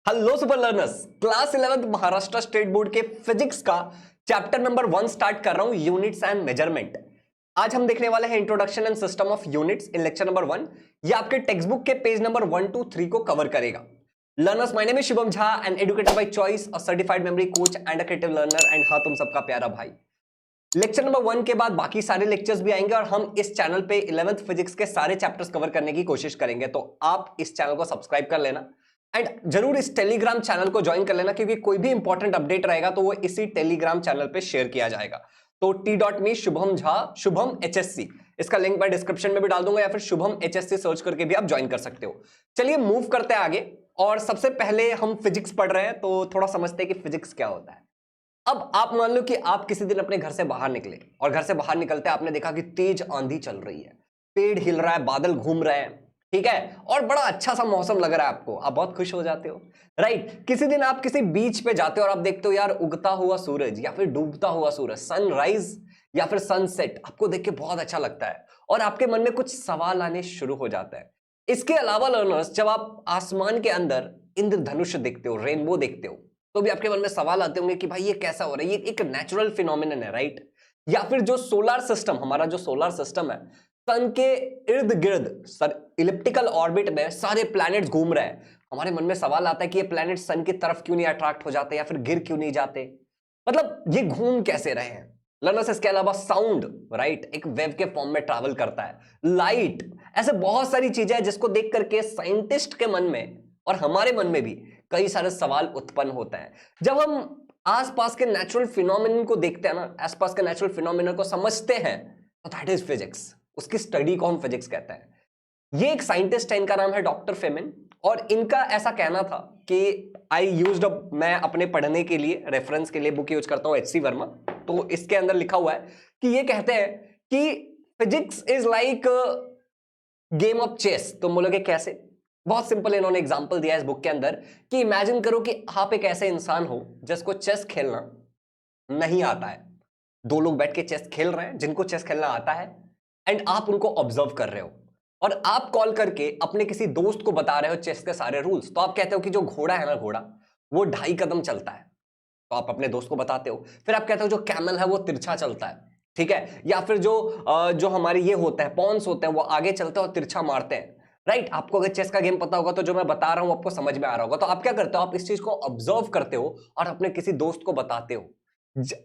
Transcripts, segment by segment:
Hello super learners, class 11th Maharashtra state board के physics का chapter number 1 start कर रहा हूं, यूनिट्स एंड मेजरमेंट। आज हम देखने वाले हैं introduction and system of units in lecture number 1। ये आपके टेक्स्ट बुक के पेज नंबर 1 2 3 को कवर करेगा। Learners, my name is Shubham Jha and educator by choice, a certified memory coach and a creative learner. And हाँ, तुम सबका प्यारा भाई। लेक्चर नंबर 1 के बाद बाकी सारे लेक्चर्स भी आएंगे और हम इस चैनल पे 11th फिजिक्स के सारे चैप्टर्स कवर करने की कोशिश करेंगे, तो आप इस चैनल को सब्सक्राइब कर लेना एंड जरूर इस टेलीग्राम चैनल को ज्वाइन कर लेना, क्योंकि कोई भी इंपॉर्टेंट अपडेट रहेगा तो वो इसी टेलीग्राम चैनल पे शेयर किया जाएगा। तो t.me शुभम झा शुभम HSC, इसका लिंक मैं डिस्क्रिप्शन में भी डाल दूंगा, या फिर शुभम HSC सर्च करके भी आप ज्वाइन कर सकते हो। चलिए मूव करते हैं आगे। और सबसे पहले हम फिजिक्स पढ़ रहे हैं तो थोड़ा समझते हैं कि फिजिक्स क्या होता है। अब आप मान लो कि आप किसी दिन अपने घर से बाहर निकले और घर से बाहर निकलते आपने देखा कि तेज आंधी चल रही है, पेड़ हिल रहा है, बादल घूम रहे हैं, ठीक है, और बड़ा अच्छा सा मौसम लग रहा है आपको, आप बहुत खुश हो जाते हो, राइट। किसी दिन आप किसी बीच पे जाते हो और आप देखते हो यार उगता हुआ सूरज या फिर डूबता हुआ सूरज, सनराइज या फिर सनसेट, आपको देख के बहुत अच्छा लगता है और आपके मन में कुछ सवाल आने शुरू हो जाता है। इसके अलावा लर्नर्स, जब आप आसमान के अंदर इंद्रधनुष देखते हो, रेनबो देखते हो, तो भी आपके मन में सवाल आते होंगे कि भाई ये कैसा हो रहा है, ये एक नेचुरल फिनोमिनन है, राइट। या फिर जो सोलर सिस्टम, हमारा जो सोलर सिस्टम है, सन के इर्द गिर्द इलिप्टिकल ऑर्बिट में सारे प्लैनेट्स घूम रहे हैं, हमारे मन में सवाल आता है कि ये प्लैनेट सन की तरफ क्यों नहीं अट्रैक्ट हो जाते या फिर गिर क्यों नहीं जाते, मतलब ये घूम कैसे रहे हैं। लर्नर्स, इसके अलावा साउंड, राइट, एक वेव के फॉर्म में ट्रैवल करता है, लाइट, ऐसे बहुत सारी चीजें हैं जिसको देख करके साइंटिस्ट के मन में और हमारे मन में भी कई सारे सवाल उत्पन्न होते हैं। जब हम आसपास के नेचुरल फिनोमिनन को देखते हैं ना, आसपास के नेचुरल फिनोमिनन को समझते हैं, तो दैट इज फिजिक्स। उसकी स्टडी को हम फिजिक्स कहते हैं। ये एक साइंटिस्ट है, इनका नाम है डॉक्टर फेमिन, और इनका ऐसा कहना था कि मैं अपने पढ़ने के लिए, रेफरेंस के लिए बुक यूज करता हूं HC वर्मा, तो इसके अंदर लिखा हुआ है कि ये कहते हैं कि physics is like game of chess. तुम बोलोगे कैसे? बहुत सिंपल, इन्होंने एग्जांपल दिया है इस बुक के अंदर कि इमेजिन करो कि आप एक ऐसे इंसान हो जिसको चेस खेलना नहीं आता है। दो लोग बैठ के चेस खेल रहे हैं जिनको चेस खेलना आता है, एंड आप उनको ऑब्जर्व कर रहे हो और आप कॉल करके अपने किसी दोस्त को बता रहे हो चेस के सारे रूल्स। तो आप कहते हो कि जो घोड़ा है ना, घोड़ा वो 2.5 कदम चलता है, तो आप अपने दोस्त को बताते हो। फिर आप कहते हो जो कैमल है वो तिरछा चलता है, ठीक है, या फिर जो हमारे ये होते हैं, पॉन्स होते हैं, वो आगे चलते हैं और तिरछा मारते हैं, राइट। आपको अगर चेस का गेम पता होगा तो जो मैं बता रहा हूं आपको समझ में आ रहा होगा। तो आप क्या करते हो, आप इस चीज को ऑब्जर्व करते हो और अपने किसी दोस्त को बताते हो।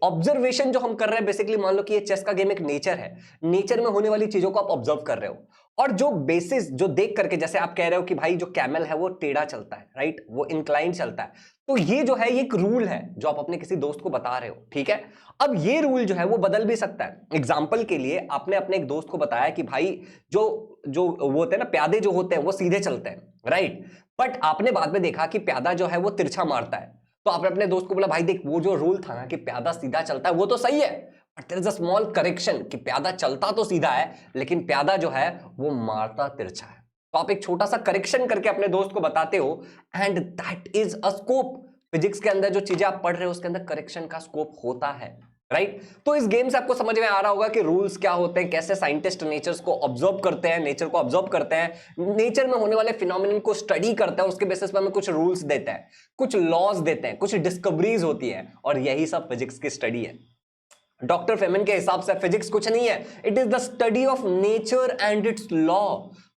ऑब्जर्वेशन जो हम कर रहे हैं, बेसिकली मान लो कि ये चेस का गेम एक नेचर है, नेचर में होने वाली चीजों को आप ऑब्जर्व कर रहे हो, और जो बेसिस जो देख करके, जैसे आप कह रहे हो कि भाई जो कैमल है वो टेढ़ा चलता है, राइट, वो इंक्लाइन चलता है, तो ये जो है ये एक रूल है जो आप अपने किसी दोस्त को बता रहे हो, ठीक है। अब ये रूल जो है वो बदल भी सकता है। एग्जाम्पल के लिए आपने अपने एक दोस्त को बताया कि भाई जो जो वो होते हैं ना, प्यादे जो होते हैं वो सीधे चलते हैं, राइट, बट आपने बाद में देखा कि प्यादा जो है वो तिरछा मारता है। तो आपने अपने दोस्त को बोला भाई देख, वो जो रूल था ना कि प्यादा सीधा चलता है वो तो सही है, but there is a small correction कि प्यादा चलता तो सीधा है लेकिन प्यादा जो है वो मारता तिरछा है। तो आप एक छोटा सा करेक्शन करके अपने दोस्त को बताते हो, and that is a scope. Physics के अंदर जो चीजें आप पढ़ रहे हो उसके अंदर करेक्शन का स्कोप होता है, राइट। तो इस गेम से आपको समझ में आ रहा होगा कि रूल्स क्या होते हैं, कैसे साइंटिस्ट नेचर्स को ऑब्जर्व करते हैं, नेचर को ऑब्जर्व करते हैं, नेचर में होने वाले फिनोमिनन को स्टडी करते हैं, उसके बेसिस पर हमें कुछ रूल्स देते हैं, कुछ लॉज देते हैं, कुछ डिस्कवरीज होती है, और यही सब फिजिक्स की स्टडी है। डॉक्टर फेमन के हिसाब से फिजिक्स कुछ नहीं है, it is the study of nature and it's law.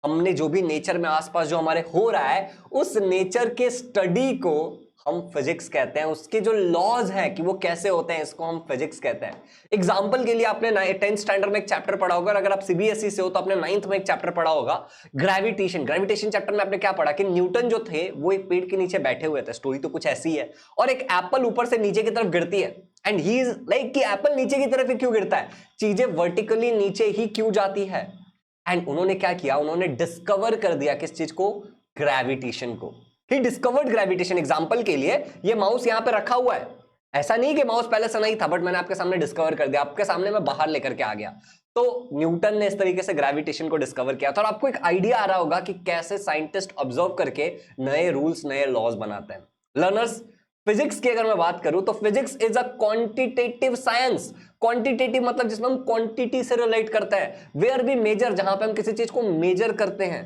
हमने जो भी नेचर में आसपास जो हमारे हो रहा है, उस नेचर के स्टडी को हम फिजिक्स कहते हैं। उसके जो लॉज हैं कि वो कैसे होते हैं, इसको हम फिजिक्स कहते हैं। एग्जांपल के लिए आपने 10th स्टैंडर्ड में एक चैप्टर पढ़ा होगा, अगर आप CBSE से हो तो आपने 9th में एक चैप्टर पढ़ा होगा, ग्रेविटेशन। ग्रेविटेशन चैप्टर में आपने क्या पढ़ा कि न्यूटन जो थे वो एक पेड़ के नीचे बैठे हुए थे, स्टोरी तो कुछ ऐसी है, और एक एप्पल ऊपर से नीचे की तरफ गिरती है, एंड ही इज लाइक कि एप्पल नीचे की तरफ ही क्यों गिरता है, चीजें वर्टिकली नीचे ही क्यों जाती है। एंड उन्होंने क्या किया, उन्होंने डिस्कवर कर दिया किस चीज को, ग्रेविटेशन को। He discovered gravitation. एग्जांपल के लिए ये माउस यहां पे रखा हुआ है, ऐसा नहीं कि माउस पहले से नहीं था, बट मैंने आपके सामने डिस्कवर कर दिया, आपके सामने मैं बाहर लेकर के आ गया। तो न्यूटन ने इस तरीके से ग्रेविटेशन को डिस्कवर किया था, और आपको एक आइडिया आ रहा होगा कि कैसे साइंटिस्ट ऑब्जर्व करके नए रूल्स, नए लॉज बनाते हैं। लर्नर्स, फिजिक्स की अगर मैं बात करूं तो physics is a quantitative science. Quantitative मतलब जिसमें हम क्वांटिटी से रिलेट करते हैं, वेयर वी मेजर, जहां पे हम किसी चीज को मेजर करते हैं।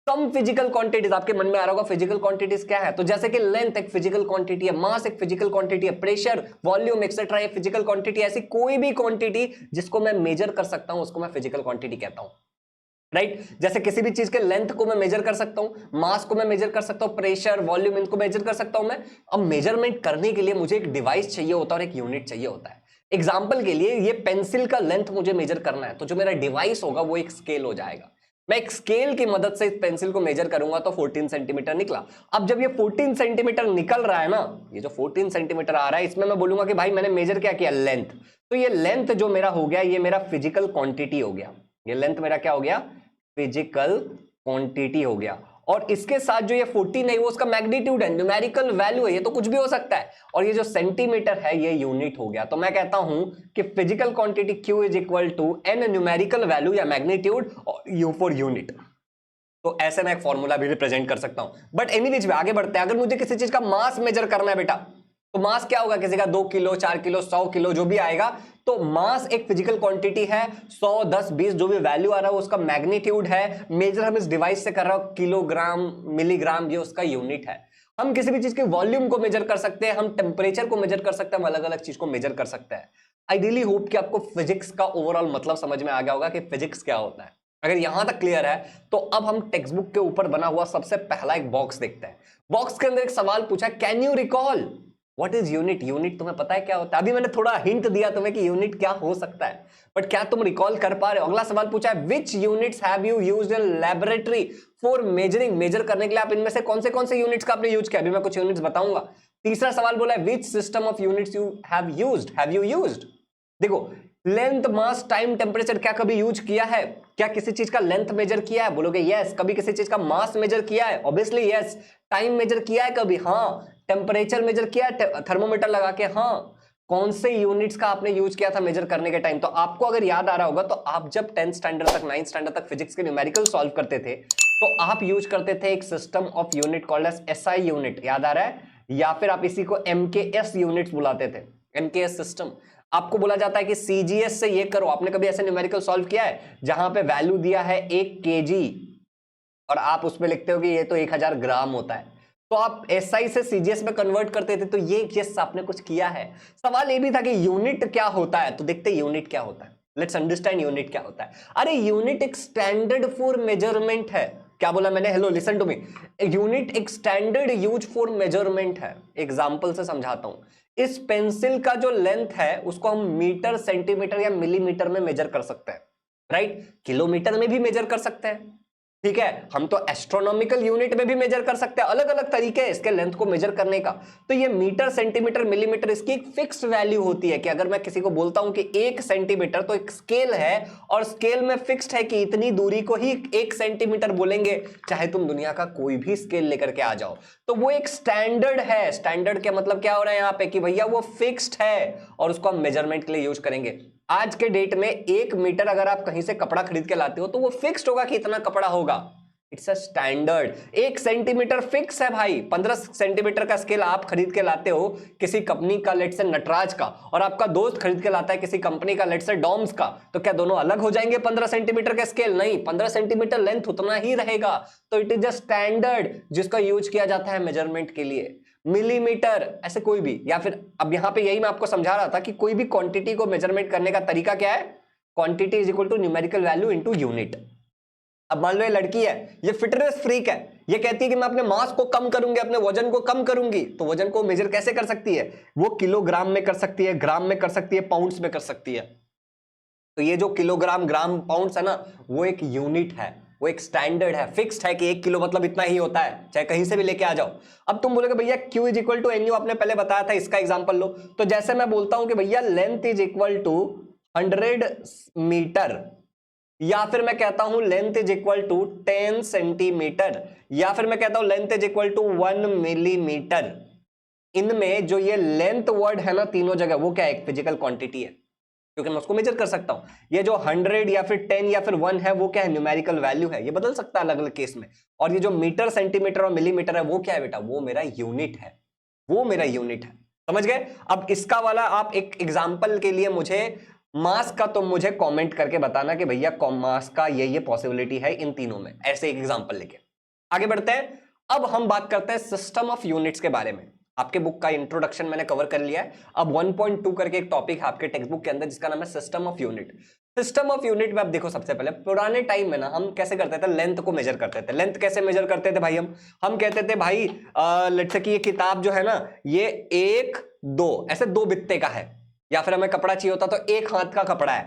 सम फिजिकल क्वांटिटीज, आपके मन में आ रहा होगा फिजिकल क्वांटिटीज क्या है, तो जैसे कि लेंथ एक फिजिकल क्वांटिटी है, मास एक फिजिकल क्वांटिटी है, प्रेशर, वॉल्यूम एक्सेट्रा एक फिजिकल क्वांटिटी, ऐसी कोई भी क्वांटिटी जिसको मैं मेजर कर सकता हूं उसको मैं फिजिकल क्वांटिटी कहता हूं, राइट। जैसे किसी भी चीज के लेंथ को मैं मेजर कर सकता हूं, मास को मैं मेजर कर सकता हूं, प्रेशर, वॉल्यूम, इनको मेजर कर सकता हूं मैं। अब मेजरमेंट करने के लिए मुझे एक डिवाइस चाहिए होता है और एक यूनिट चाहिए होता है। एग्जाम्पल के लिए ये पेंसिल का लेंथ मुझे मेजर करना है, तो जो मेरा डिवाइस होगा वो एक स्केल हो जाएगा। मैं एक स्केल की मदद से इस पेंसिल को मेजर करूंगा तो 14 सेंटीमीटर निकला। अब जब ये 14 सेंटीमीटर निकल रहा है ना, ये जो 14 सेंटीमीटर आ रहा है, इसमें मैं बोलूंगा कि भाई मैंने मेजर क्या किया, लेंथ। तो ये लेंथ जो मेरा हो गया, ये मेरा फिजिकल क्वांटिटी हो गया। ये लेंथ मेरा क्या हो गया, फिजिकल क्वांटिटी हो गया। और इसके साथ जो ये 14 है वो उसका मैग्नीट्यूड है, न्यूमेरिकल वैल्यू है, ये तो कुछ भी हो सकता है। और ये जो सेंटीमीटर है ये यूनिट हो गया। तो मैं कहता हूं कि physical quantity Q is equal to an numerical value या मैग्नीट्यूड और U फॉर यूनिट। तो ऐसे मैं एक फॉर्मूला भी रिप्रेजेंट कर सकता हूं। बट एनीवेज आगे बढ़ते हैं। अगर मुझे किसी चीज का मास मेजर करना है बेटा, तो मास क्या होगा, किसी का 2 किलो, 4 किलो, 100 किलो जो भी आएगा, तो मास एक फिजिकल क्वांटिटी है। 100, 10, 20 जो भी वैल्यू आ रहा है उसका मैग्नीट्यूड है। मेजर हम इस डिवाइस से कर रहा हूं, किलोग्राम, मिलीग्राम, ये उसका यूनिट है। हम किसी भी चीज के वॉल्यूम को मेजर कर सकते हैं, हम टेम्परेचर को मेजर कर सकते हैं, हम अलग अलग चीज को मेजर कर सकते हैं। आई रियली होप कि आपको फिजिक्स का ओवरऑल मतलब समझ में आ गया होगा कि फिजिक्स क्या होता है। अगर यहां तक क्लियर है तो अब हम टेक्स्ट बुक के ऊपर बना हुआ सबसे पहला एक बॉक्स देखते हैं। बॉक्स के अंदर एक सवाल पूछा, can you recall what is unit. Unit तुम्हें पता है क्या होता है? अभी मैंने थोड़ा हिंट दिया तुम्हें कि यूनिट क्या हो सकता है, बट क्या तुम रिकॉल कर पा रहे हो? अगला सवाल पूछा है, which units have you used in laboratory for measuring. Measure करने के लिए आप इनमें से कौन से यूनिट्स का आपने यूज किया? अभी मैं कुछ यूनिट्स बताऊंगा। तीसरा सवाल बोला है, which system of units you have used. देखो, लेंथ, मास, टाइम, टेम्परेचर क्या कभी यूज किया है? क्या किसी चीज का लेंथ मेजर किया है? बोलोगे यस। कभी किसी चीज का मास मेजर किया है? Obviously yes. टाइम मेजर किया है कभी? हाँ। टेम्परेचर मेजर किया है थर्मोमीटर लगा के? हाँ। कौन से यूनिट्स का आपने यूज किया था मेजर करने के टाइम? तो आपको अगर याद आ रहा होगा तो आप जब 10th स्टैंडर्ड तक, 9th स्टैंडर्ड तक फिजिक्स के न्यूमेरिकल सॉल्व करते थे तो आप यूज करते थे एक system of unit called as SI unit. याद आ रहा है? या फिर आप इसी को एमकेएस यूनिट्स बुलाते थे, एमकेएस सिस्टम। आपको बोला जाता है कि सीजीएस से ये करो। आपने कभी ऐसे न्यूमेरिकल सॉल्व किया है जहां पे वैल्यू दिया है 1 केजी और आप उसमें लिखते हो कि ये तो 1000 ग्राम होता है, तो आप एसआई से सीजीएस में कन्वर्ट करते थे। तो ये यस, आपने कुछ किया है। सवाल ये भी था कि यूनिट क्या होता है, तो देखते यूनिट क्या होता है। लेट्स अंडरस्टैंड यूनिट क्या होता है। अरे यूनिट एक स्टैंडर्ड फॉर मेजरमेंट है। क्या बोला मैंने? Hello, listen to me. Unit एक स्टैंडर्ड यूज फॉर मेजरमेंट है। एग्जांपल से समझाता हूं। इस पेंसिल का जो लेंथ है उसको हम मीटर, सेंटीमीटर या मिलीमीटर में मेजर कर सकते हैं, राइट। किलोमीटर में भी मेजर कर सकते हैं, ठीक है। हम तो एस्ट्रोनॉमिकल यूनिट में भी मेजर कर सकते हैं। अलग अलग तरीके हैं इसके लेंथ को मेजर करने का। तो ये मीटर, सेंटीमीटर, मिलीमीटर, इसकी एक फिक्स्ड वैल्यू होती है कि अगर मैं किसी को बोलता हूं कि 1 सेंटीमीटर, तो एक स्केल है और स्केल में फिक्स्ड है कि इतनी दूरी को ही 1 सेंटीमीटर बोलेंगे, चाहे तुम दुनिया का कोई भी स्केल लेकर के आ जाओ। तो वो एक स्टैंडर्ड है। स्टैंडर्ड का मतलब क्या हो रहा है यहाँ पे कि भैया वो फिक्स्ड है और उसको हम मेजरमेंट के लिए यूज करेंगे। आज के डेट में 1 मीटर अगर आप कहीं से कपड़ा खरीद के लाते हो तो वो फिक्स्ड होगा कि इतना कपड़ा होगा। It's a standard. 1 centimetre fix है भाई। 15 सेंटीमीटर का स्केल आप खरीद के लाते हो किसी कंपनी का, लेट से नटराज का, और आपका दोस्त खरीद के लाता है किसी कंपनी का, लेट से डॉम्स का, तो क्या दोनों अलग हो जाएंगे 15 सेंटीमीटर का स्केल? नहीं, 15 सेंटीमीटर लेंथ उतना ही रहेगा। तो इट इज अ स्टैंडर्ड जिसका यूज किया जाता है मेजरमेंट के लिए। मिलीमीटर, ऐसे कोई भी, या फिर अब यहां पे यही मैं आपको समझा रहा था कि कोई भी क्वांटिटी को मेजरमेंट करने का तरीका क्या है? Quantity is equal to numerical value into unit. अब मान लो ये लड़की है, ये फिटनेस फ्रीक है, ये कहती है कि मैं अपने मास को कम करूंगी, अपने वजन को कम करूंगी। तो वजन को मेजर कैसे कर सकती है? वो किलोग्राम में कर सकती है, ग्राम में कर सकती है, पाउंड्स में कर सकती है। तो ये जो किलोग्राम, ग्राम, पाउंड्स है ना, वो एक यूनिट है, वो एक स्टैंडर्ड है, फिक्स्ड है कि 1 किलो मतलब इतना ही होता है, चाहे कहीं से भी लेके आ जाओ। अब तुम बोलोगे भैया Q is equal to n u, आपने पहले बताया था, इसका एग्जांपल लो। तो जैसे मैं बोलता हूं कि भैया length is equal to 100 metre, या फिर मैं कहता हूं length is equal to 10 centimetre, या फिर मैं कहता हूं length is equal to 1 millimetre. इनमें जो ये लेंथ वर्ड है ना तीनों जगह, वो क्या है? एक फिजिकल क्वांटिटी है, क्योंकि मैं उसको मेजर कर सकता हूं। ये जो 100 या फिर 10 या फिर 1 है, वो क्या है? न्यूमेरिकल वैल्यू है, ये बदल सकता है अलग अलग केस में। और ये जो मीटर, सेंटीमीटर और मिलीमीटर है, वो क्या है बेटा? वो मेरा यूनिट है, वो मेरा यूनिट है। समझ गए? अब इसका वाला आप एक एग्जांपल के लिए मुझे मास का, तो मुझे कमेंट करके बताना कि भैया मास का ये पॉसिबिलिटी है इन तीनों में, ऐसे एक एग्जांपल लेके। आगे बढ़ते हैं। अब हम बात करते हैं सिस्टम ऑफ यूनिट्स के बारे में। आपके बुक का इंट्रोडक्शन मैंने कवर कर लिया है। अब 1.2 करके एक टॉपिक है आपके टेक्स्ट बुक के अंदर जिसका नाम है system of unit. System of unit में आप देखो, सबसे पहले पुराने टाइम में ना हम कैसे करते थे, लेंथ को मेजर करते थे। लेंथ कैसे मेजर करते थे भाई? हम कहते थे भाई लेट्स से कि ये किताब जो है ना, ये 1 2 ऐसे 2 बित्ते का है, या फिर हमें कपड़ा चाहिए होता तो 1 हाथ का कपड़ा है,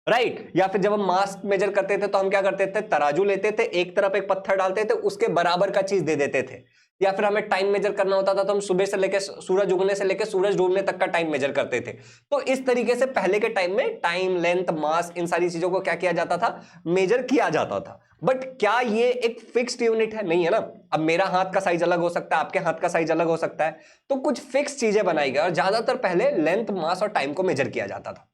राइट। या फिर जब हम मास्क मेजर करते थे तो हम क्या करते थे, तराजू लेते थे, एक तरफ एक पत्थर डालते थे, उसके बराबर का चीज दे देते थे। या फिर हमें टाइम मेजर करना होता था तो हम सुबह से लेकर सूरज उगने से लेकर सूरज डूबने तक का टाइम मेजर करते थे। तो इस तरीके से पहले के टाइम में टाइम, लेंथ, मास, इन सारी चीजों को क्या किया जाता था, मेजर किया जाता था। बट क्या ये एक फिक्स्ड यूनिट है? नहीं है ना। अब मेरा हाथ का साइज अलग हो सकता है, आपके हाथ का साइज अलग हो सकता है, तो कुछ फिक्स चीजें बनाई गई और ज्यादातर पहले लेंथ, मास और टाइम को मेजर किया जाता था।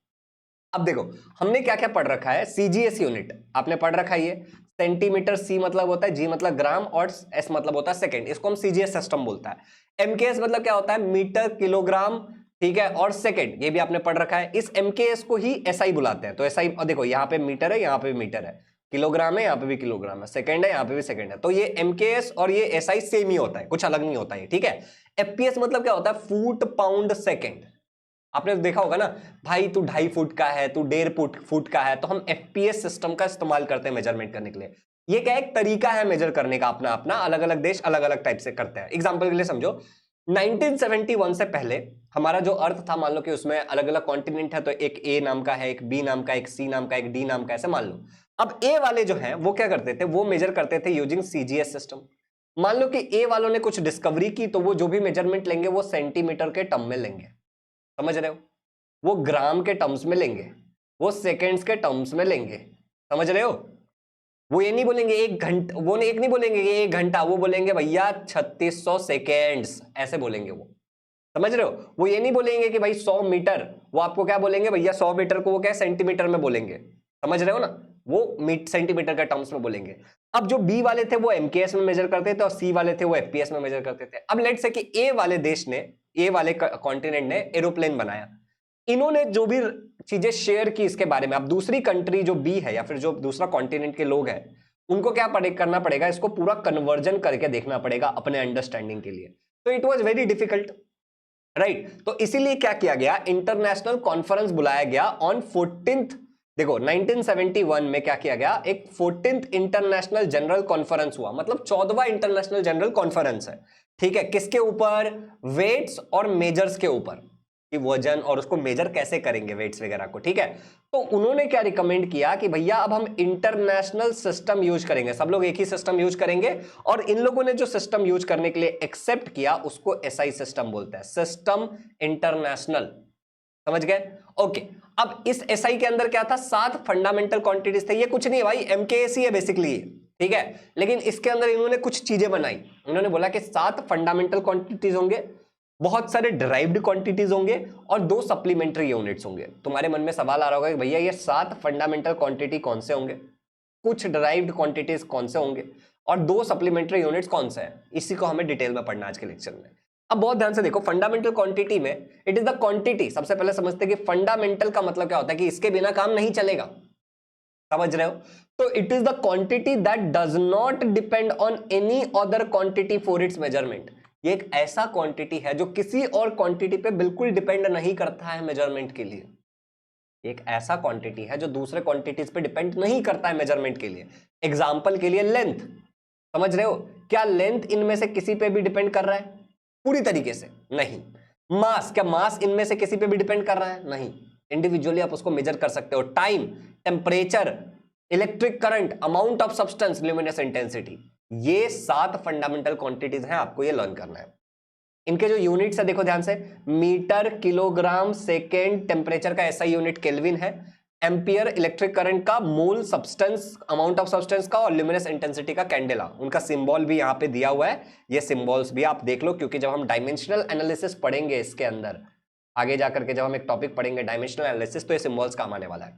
अब देखो हमने क्या क्या पढ़ रखा है, सीजीएस यूनिट आपने पढ़ रखा है। ये सेंटीमीटर, सी मतलब होता है, जी मतलब ग्राम और एस मतलब होता है सेकंड, इसको हम सीजीएस सिस्टम बोलता है। एमकेएस मतलब क्या होता है, मीटर, किलोग्राम, ठीक है, और सेकंड, ये भी आपने पढ़ रखा है। इस एमकेएस को ही एसआई बुलाते हैं। तो एसआई देखो, यहाँ पे मीटर है, यहाँ पे भी मीटर है, किलोग्राम है, यहाँ पे भी किलोग्राम है, सेकंड है, यहाँ पे भी सेकंड है। तो ये एमकेएस और ये एसआई सेम ही होता है, कुछ अलग नहीं होता है, ठीक है। एफपीएस मतलब क्या होता है, फुट पाउंड सेकेंड। आपने देखा होगा ना भाई, तू 2.5 फुट का है, तू 1.5 फुट का है, तो हम एफपीएस सिस्टम का इस्तेमाल करते हैं मेजरमेंट करने के लिए। ये क्या एक तरीका है मेजर करने का अपना अपना, अलग अलग देश अलग अलग टाइप से करते हैं। एग्जांपल के लिए समझो, 1971 से पहले हमारा जो अर्थ था, मान लो कि उसमें अलग अलग कॉन्टिनेंट है, तो एक ए नाम का है, एक बी नाम का, एक सी नाम का, एक डी नाम का, ऐसे मान लो। अब ए वाले जो है वो क्या करते थे, वो मेजर करते थे यूजिंग सीजीएस सिस्टम। मान लो कि ए वालों ने कुछ डिस्कवरी की, तो वो जो भी मेजरमेंट लेंगे वो सेंटीमीटर के टर्म में लेंगे, समझ रहे हो। वो ग्राम के टर्म्स में लेंगे, वो सेकेंड्स के टर्म्स में लेंगे, समझ रहे हो। वो ये नहीं बोलेंगे 1 घंटा, वो एक नहीं बोलेंगे कि 1 घंटा, वो बोलेंगे भैया 3600 सेकेंड्स, ऐसे बोलेंगे वो, समझ रहे हो। वो ये नहीं बोलेंगे कि भाई 100 मीटर, वो आपको क्या बोलेंगे भैया, 100 मीटर को वो क्या सेंटीमीटर में बोलेंगे, समझ रहे हो ना। वो सेंटीमीटर के टर्म्स में बोलेंगे। अब जो बी वाले थे वो एमकेएस में मेजर करते थे और सी वाले थे वो एफपीएस में मेजर करते थे। अब लेट्स से कि ए वाले देश ने, ए वाले कॉन्टिनेंट ने एरोप्लेन बनाया, इन्होंने जो भी चीजें शेयर की इसके बारे में, अब दूसरी कंट्री जो बी है या फिर जो दूसरा कॉन्टिनेंट के लोग हैं, उनको क्या करना पड़ेगा, इसको पूरा कन्वर्जन करके देखना पड़ेगा अपने अंडरस्टैंडिंग के लिए। तो it was very difficult, right. तो इसीलिए क्या किया गया, इंटरनेशनल कॉन्फ्रेंस बुलाया गया ऑन 14th, देखो 1971 में क्या किया गया, एक 14th इंटरनेशनल जनरल कॉन्फ्रेंस हुआ, मतलब 14वां इंटरनेशनल जनरल कॉन्फ्रेंस है, ठीक है। किसके ऊपर, वेट्स और मेजर्स के ऊपर, कि वजन और उसको मेजर कैसे करेंगे, वेट्स वगैरह को, ठीक है। तो उन्होंने क्या रिकमेंड किया कि भैया अब हम इंटरनेशनल सिस्टम यूज करेंगे, सब लोग एक ही सिस्टम यूज करेंगे। और इन लोगों ने जो सिस्टम यूज करने के लिए एक्सेप्ट किया उसको एसआई सिस्टम बोलते हैं, सिस्टम इंटरनेशनल, समझ गए। ओके, अब इस एसआई के अंदर क्या था, 7 फंडामेंटल क्वांटिटीज थे। ये कुछ नहीं है भाई, एमकेएस ही है बेसिकली, ठीक है। लेकिन इसके अंदर इन्होंने कुछ चीजें बनाई, उन्होंने बोला कि 7 फंडामेंटल क्वांटिटीज होंगे, बहुत सारे डिराइव्ड क्वांटिटीज होंगे और 2 सप्लीमेंट्री यूनिट्स होंगे। तुम्हारे मन में सवाल आ रहा होगा कि भैया ये 7 फंडामेंटल क्वांटिटी कौन से होंगे, कुछ डिराइव्ड क्वांटिटीज कौन से होंगे और 2 सप्लीमेंट्री यूनिट्स कौन से हैं, इसी को हमें डिटेल में पढ़ना आज के लेक्चर में। अब बहुत ध्यान से देखो, फंडामेंटल क्वांटिटी में इट इज द क्वांटिटी, सबसे पहले समझते हैं कि फंडामेंटल का मतलब क्या होता है, कि इसके बिना काम नहीं चलेगा, समझ रहे हो। तो it is the quantity that does not depend on any other quantity for its measurement. ये एक ऐसा क्वांटिटी है जो किसी और क्वांटिटी पे बिल्कुल डिपेंड नहीं करता है मेजरमेंट के लिए। एक ऐसा क्वांटिटी है जो दूसरे क्वांटिटीज पे डिपेंड नहीं करता है मेजरमेंट के लिए। एग्जांपल के लिए लेंथ, समझ रहे हो, क्या लेंथ इनमें से किसी पे भी डिपेंड कर रहा है, पूरी तरीके से नहीं। मास, क्या मास इनमें से किसी पे भी डिपेंड कर रहा है, नहीं। इंडिविजुअली आप उसको मेजर कर सकते हो। Time, temperature, electric current, amount of substance, luminous intensity, ये 7 फंडामेंटल क्वांटिटीज हैं, आपको ये लर्न करना है। इनके जो यूनिट्स है देखो ध्यान से, मीटर, किलोग्राम, सेकेंड, टेम्परेचर का एसआई यूनिट केल्विन है, एम्पियर इलेक्ट्रिक करंट का, मोल सब्सटेंस, अमाउंट ऑफ सब्सटेंस का, और ल्यूमिनस इंटेंसिटी का कैंडेला। उनका सिंबल भी यहां पे दिया हुआ है, ये सिंबल्स भी आप देख लो, क्योंकि जब हम डायमेंशनल एनालिसिस पढ़ेंगे इसके अंदर आगे जाकर के, जब हम एक टॉपिक पढ़ेंगे डायमेंशनल एनालिसिस, तो ये सिंबल्स काम आने वाला है।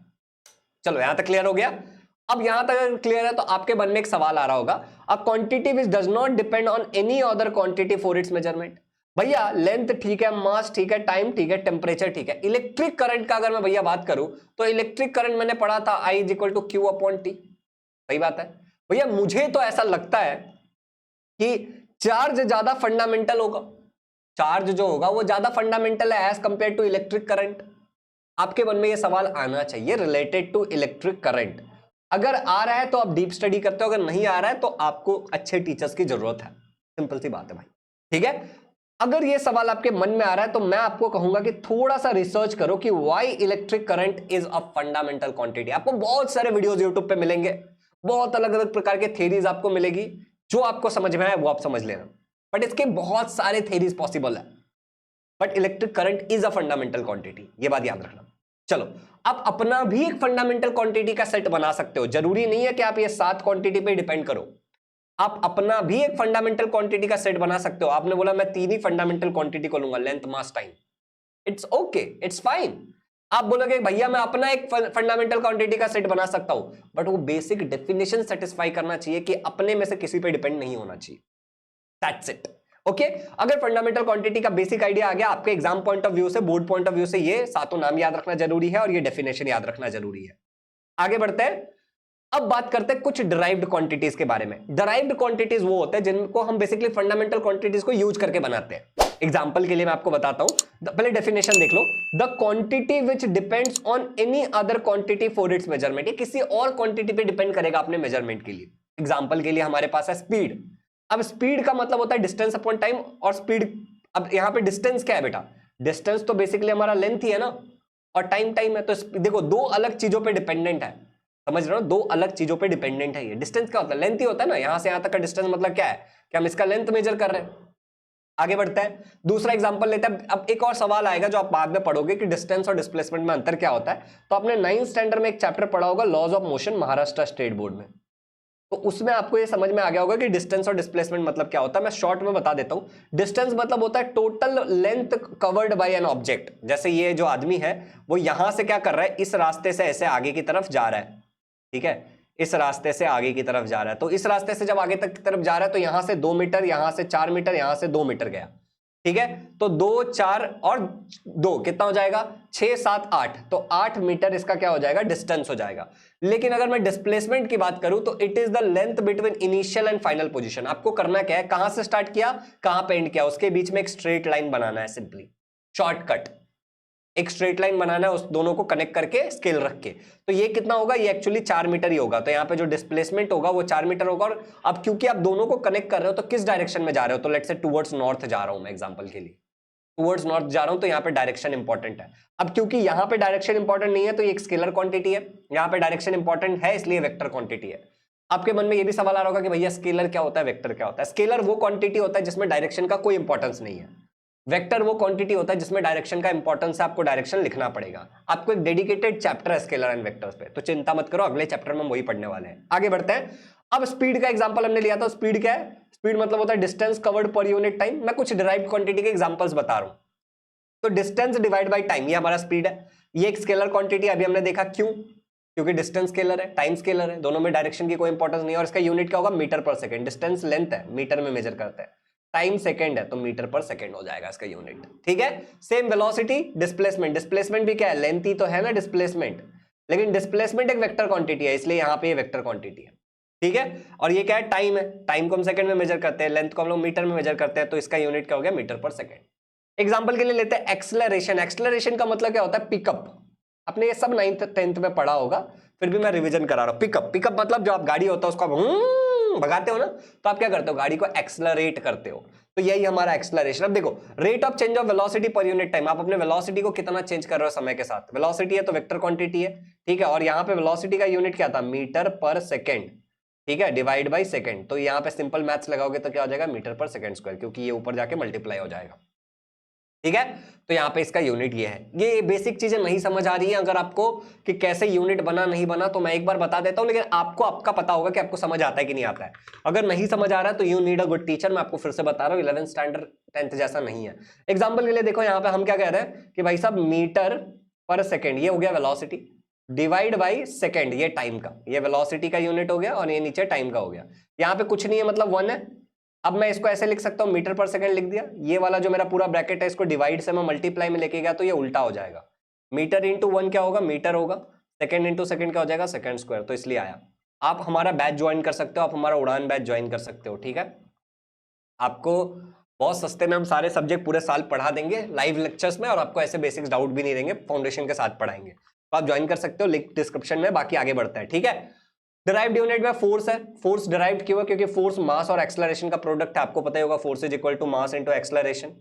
चलो यहां तक क्लियर हो गया। अब यहां तक क्लियर है तो आपके मन में एक सवाल आ रहा होगा, a quantity which does not depend on any other quantity for its measurement. भैया लेंथ ठीक है, मास ठीक है, टाइम ठीक है, टेम्परेचर ठीक है, इलेक्ट्रिक करंट का अगर मैं भैया बात करूं तो इलेक्ट्रिक करंट मैंने पढ़ा था I = Q/T, सही बात है। भैया मुझे तो ऐसा लगता है कि चार्ज ज्यादा फंडामेंटल होगा, चार्ज जो होगा वो ज्यादा फंडामेंटल है as compare to electric current. आपके मन में ये सवाल आना चाहिए रिलेटेड टू इलेक्ट्रिक करंट। अगर आ रहा है तो आप डीप स्टडी करते हो, अगर नहीं आ रहा है तो आपको अच्छे टीचर्स की जरूरत है। सिंपल सी बात है भाई, ठीक है। अगर ये सवाल आपके मन में आ रहा है तो मैं आपको कहूंगा कि थोड़ा सा रिसर्च करो कि why electric current is a fundamental quantity. आपको बहुत सारे वीडियोस यूट्यूब पे मिलेंगे, बहुत अलग अलग प्रकार के थेरीज आपको मिलेगी, जो आपको समझ में आए वो आप समझ लेना, बट इसके बहुत सारे थेरीज पॉसिबल है। But electric current is a fundamental quantity, ये बात याद रखना। चलो, आप अपना भी एक फंडामेंटल क्वांटिटी का सेट बना सकते हो, जरूरी नहीं है कि आप ये 7 क्वांटिटी पे डिपेंड करो। आप अपना भी एक फंडामेंटल क्वांटिटी का सेट बना सकते हो। आपने बोला मैं 3 ही फंडामेंटल क्वांटिटी को लूंगा, length, mass, time, it's okay, it's fine. आप बोलोगे भैया मैं अपना एक फंडामेंटल क्वांटिटी का सेट बना सकता हूं, बट वो बेसिक डेफिनेशन सेटिस्फाई करना चाहिए कि अपने में से किसी पे डिपेंड नहीं होना चाहिए। That's it, okay. अगर फंडामेंटल क्वांटिटी का बेसिक आइडिया आ गया आपके एग्जाम पॉइंट ऑफ व्यू से, बोर्ड पॉइंट ऑफ व्यू से, ये सातों नाम याद रखना जरूरी है और ये डेफिनेशन याद रखना जरूरी है। आगे बढ़ते हैं, अब बात करते हैं कुछ डिराइव्ड क्वांटिटीज के बारे में। डिराइव्ड क्वांटिटीज वो होते हैं जिनको हम बेसिकली फंडामेंटल क्वांटिटीज को यूज करके बनाते हैं। एग्जांपल के लिए मैं आपको बताता हूं, पहले डेफिनेशन देख लो। The quantity which depends on any other quantity for its measurement. ये किसी और क्वांटिटी पे डिपेंड करेगा अपने मेजरमेंट के लिए। एग्जांपल के लिए हमारे पास है स्पीड। अब स्पीड का मतलब होता है डिस्टेंस अपॉन टाइम, और स्पीड, अब यहां पे डिस्टेंस क्या है बेटा? डिस्टेंस तो बेसिकली हमारा लेंथ ही है ना, और टाइम टाइम है। तो देखो, दो अलग चीजों पे डिपेंडेंट है, समझ रहे हो? दो अलग चीजों पे डिपेंडेंट है ये। डिस्टेंस क्या होता है? लेंथ ही होता है ना। यहां से यहां तक का डिस्टेंस मतलब क्या है कि हम इसका लेंथ मेजर कर रहे हैं। आगे बढ़ता है, दूसरा एग्जांपल लेते हैं। अब एक और सवाल आएगा जो आप बाद में पढ़ोगे कि डिस्टेंस और डिस्प्लेसमेंट में अंतर क्या होता है। तो आपने 9th स्टैंडर्ड में एक चैप्टर पढ़ा होगा, laws of motion, Maharashtra state board में। तो उसमें आपको ये समझ में आ गया होगा कि डिस्टेंस और डिस्प्लेसमेंट मतलब क्या होता है। मैं शॉर्ट में बता देता हूं। डिस्टेंस मतलब होता है total length covered by an object. जैसे ये जो आदमी है वो यहां से क्या कर रहा है, इस रास्ते से ऐसे आगे की तरफ जा रहा है, ठीक है, इस रास्ते से आगे की तरफ जा रहा है। तो इस रास्ते से जब आगे तक की तरफ जा रहा है तो यहां से 2 मीटर, यहां से 4 मीटर, यहां से 2 मीटर गया, ठीक है। तो 2, 4 और 2 कितना हो जाएगा? 6, 7, 8। तो 8 मीटर इसका क्या हो जाएगा? डिस्टेंस हो जाएगा। लेकिन अगर मैं डिस्प्लेसमेंट की बात करूं तो it is the length between initial and final position. आपको करना क्या है, कहां से स्टार्ट किया, कहां पे एंड किया, उसके बीच में एक स्ट्रेट लाइन बनाना है। सिंपली शॉर्टकट, एक स्ट्रेट लाइन बनाना है, उस दोनों को कनेक्ट करके स्केल रख के। तो ये कितना होगा? ये एक्चुअली 4 मीटर ही होगा। तो यहाँ पे जो डिस्प्लेसमेंट होगा वो 4 मीटर होगा। और अब क्योंकि आप दोनों को कनेक्ट कर रहे हो तो किस डायरेक्शन में जा रहे हो? तो लेट्स से टुवर्ड्स नॉर्थ जा रहा हूं मैं, एग्जांपल के लिए टुवर्ड्स नॉर्थ जा रहा हूं, तो यहाँ पे डायरेक्शन इंपॉर्टेंट है। अब क्योंकि यहाँ पे डायरेक्शन इंपॉर्टेंट नहीं है तो ये एक स्केलर क्वांटिटी है, यहाँ पे डायरेक्शन इंपॉर्टेंट है इसलिए वेक्टर क्वांटिटी है। आपके मन में ये भी सवाल आ रहा होगा कि भैया स्केलर क्या होता है, वेक्टर क्या होता है? स्केलर वो क्वांटिटी होता है जिसमें डायरेक्शन का कोई इंपॉर्टेंस नहीं है। वेक्टर वो क्वांटिटी होता है जिसमें डायरेक्शन का इंपॉर्टेंस है, आपको डायरेक्शन लिखना पड़ेगा। आपको एक डेडिकेटेड चैप्टर है स्केलर एंड वेक्टर्स पे, तो चिंता मत करो, अगले चैप्टर में हम वही पढ़ने वाले हैं। आगे बढ़ते हैं। अब स्पीड का एग्जांपल हमने लिया था। स्पीड क्या है? स्पीड मतलब होता है distance covered per unit time. मैं कुछ डिराइव्ड क्वांटिटी के एग्जांपल्स बता रहा हूं। तो डिस्टेंस डिवाइड बाय टाइम, ये हमारा स्पीड है। ये एक स्केलर क्वांटिटी अभी हमने देखा, क्यों? क्योंकि डिस्टेंस स्केलर है, टाइम स्केलर है, दोनों में डायरेक्शन की कोई इंपॉर्टेंस नहीं है। और इसका यूनिट क्या होगा? मीटर पर सेकंड। डिस्टेंस लेंथ है, मीटर में मेजर करते हैं। टाइम सेकंड है तो मीटर पर सेकंड हो जाएगा इसका यूनिट, ठीक है। Same velocity, displacement. डिस्प्लेसमेंट भी क्या है? लेंथ ही तो है ना डिस्प्लेसमेंट, लेकिन डिस्प्लेसमेंट एक वेक्टर क्वांटिटी है, इसलिए यहां पे ये वेक्टर क्वांटिटी है, ठीक है। और ये क्या है? टाइम है। टाइम को हम सेकंड में मेजर करते हैं, लेंथ को हम लोग मीटर में मेजर करते हैं, तो इसका यूनिट क्या हो गया? मीटर पर सेकंड। एग्जाम्पल के लिए लेते हैं एक्सलरेशन। एक्सलरेशन का मतलब क्या होता है? पिकअप। आपने ये सब 9th 10th में पढ़ा होगा, फिर भी मैं रिवीजन करा रहा हूं। पिकअप, पिकअप मतलब जो आप गाड़ी होता है उसको आप भगाते हो ना, तो आप क्या करते हो? गाड़ी को एक्सलरेट करते हो। तो यही हमारा एक्सलरेशन। अब देखो, rate of change of velocity per unit time, आप अपने वेलोसिटी को कितना चेंज कर रहे हो समय के साथ। वेलोसिटी है तो वेक्टर क्वांटिटी है, ठीक है। और यहाँ पे वेलोसिटी का यूनिट क्या था? मीटर पर सेकेंड, ठीक है, डिवाइड बाई सेकेंड। तो यहाँ पे सिंपल मैथ्स लगाओगे तो क्या हो जाएगा? मीटर पर सेकेंड स्क्वायर, क्योंकि ये ऊपर जाके मल्टीप्लाई हो जाएगा, ठीक है। तो यहां पे इसका यूनिट ये है। ये बेसिक चीजें नहीं समझ आ रही है अगर आपको कि कैसे यूनिट बना नहीं बना, तो मैं एक बार बता देता हूं, लेकिन आपको आपका पता होगा कि आपको समझ आता है कि नहीं आता है। अगर नहीं समझ आ रहा है तो you need a good teacher. मैं आपको फिर से बता रहा हूं, 11th स्टैंडर्ड 10th जैसा नहीं है। एग्जाम्पल के लिए देखो, यहां पे हम क्या कह रहे हैं कि भाई साहब मीटर पर सेकेंड, ये हो गया वेलोसिटी, डिवाइड बाई सेकेंड, ये टाइम का, ये वेलोसिटी का यूनिट हो गया, और ये नीचे टाइम का हो गया। यहाँ पे कुछ नहीं है, मतलब 1 है। अब मैं इसको ऐसे लिख सकता हूं, मीटर पर सेकंड लिख दिया। ये वाला जो मेरा पूरा ब्रैकेट है, इसको डिवाइड से मैं मल्टीप्लाई में लेके गया तो ये उल्टा हो जाएगा। मीटर इंटू 1 क्या होगा? मीटर होगा। सेकंड इंटू सेकंड क्या हो जाएगा? Second square. तो इसलिए आया। आप हमारा बैच ज्वाइन कर सकते हो, आप हमारा उड़ान बैच ज्वाइन कर सकते हो, ठीक है। आपको बहुत सस्ते में हम सारे सब्जेक्ट पूरे साल पढ़ा देंगे लाइव लेक्चर्स में, और आपको ऐसे बेसिक्स डाउट भी नहीं देंगे, फाउंडेशन के साथ पढ़ाएंगे। तो आप ज्वाइन कर सकते हो, लिंक डिस्क्रिप्शन में। बाकी आगे बढ़ता है, ठीक है। डिराइव्ड यूनिट में फोर्स है। फोर्स डिराइव्ड क्यों है? क्योंकि फोर्स मास और एक्सेलरेशन का प्रोडक्ट है। आपको पता ही होगा force is equal to mass into acceleration.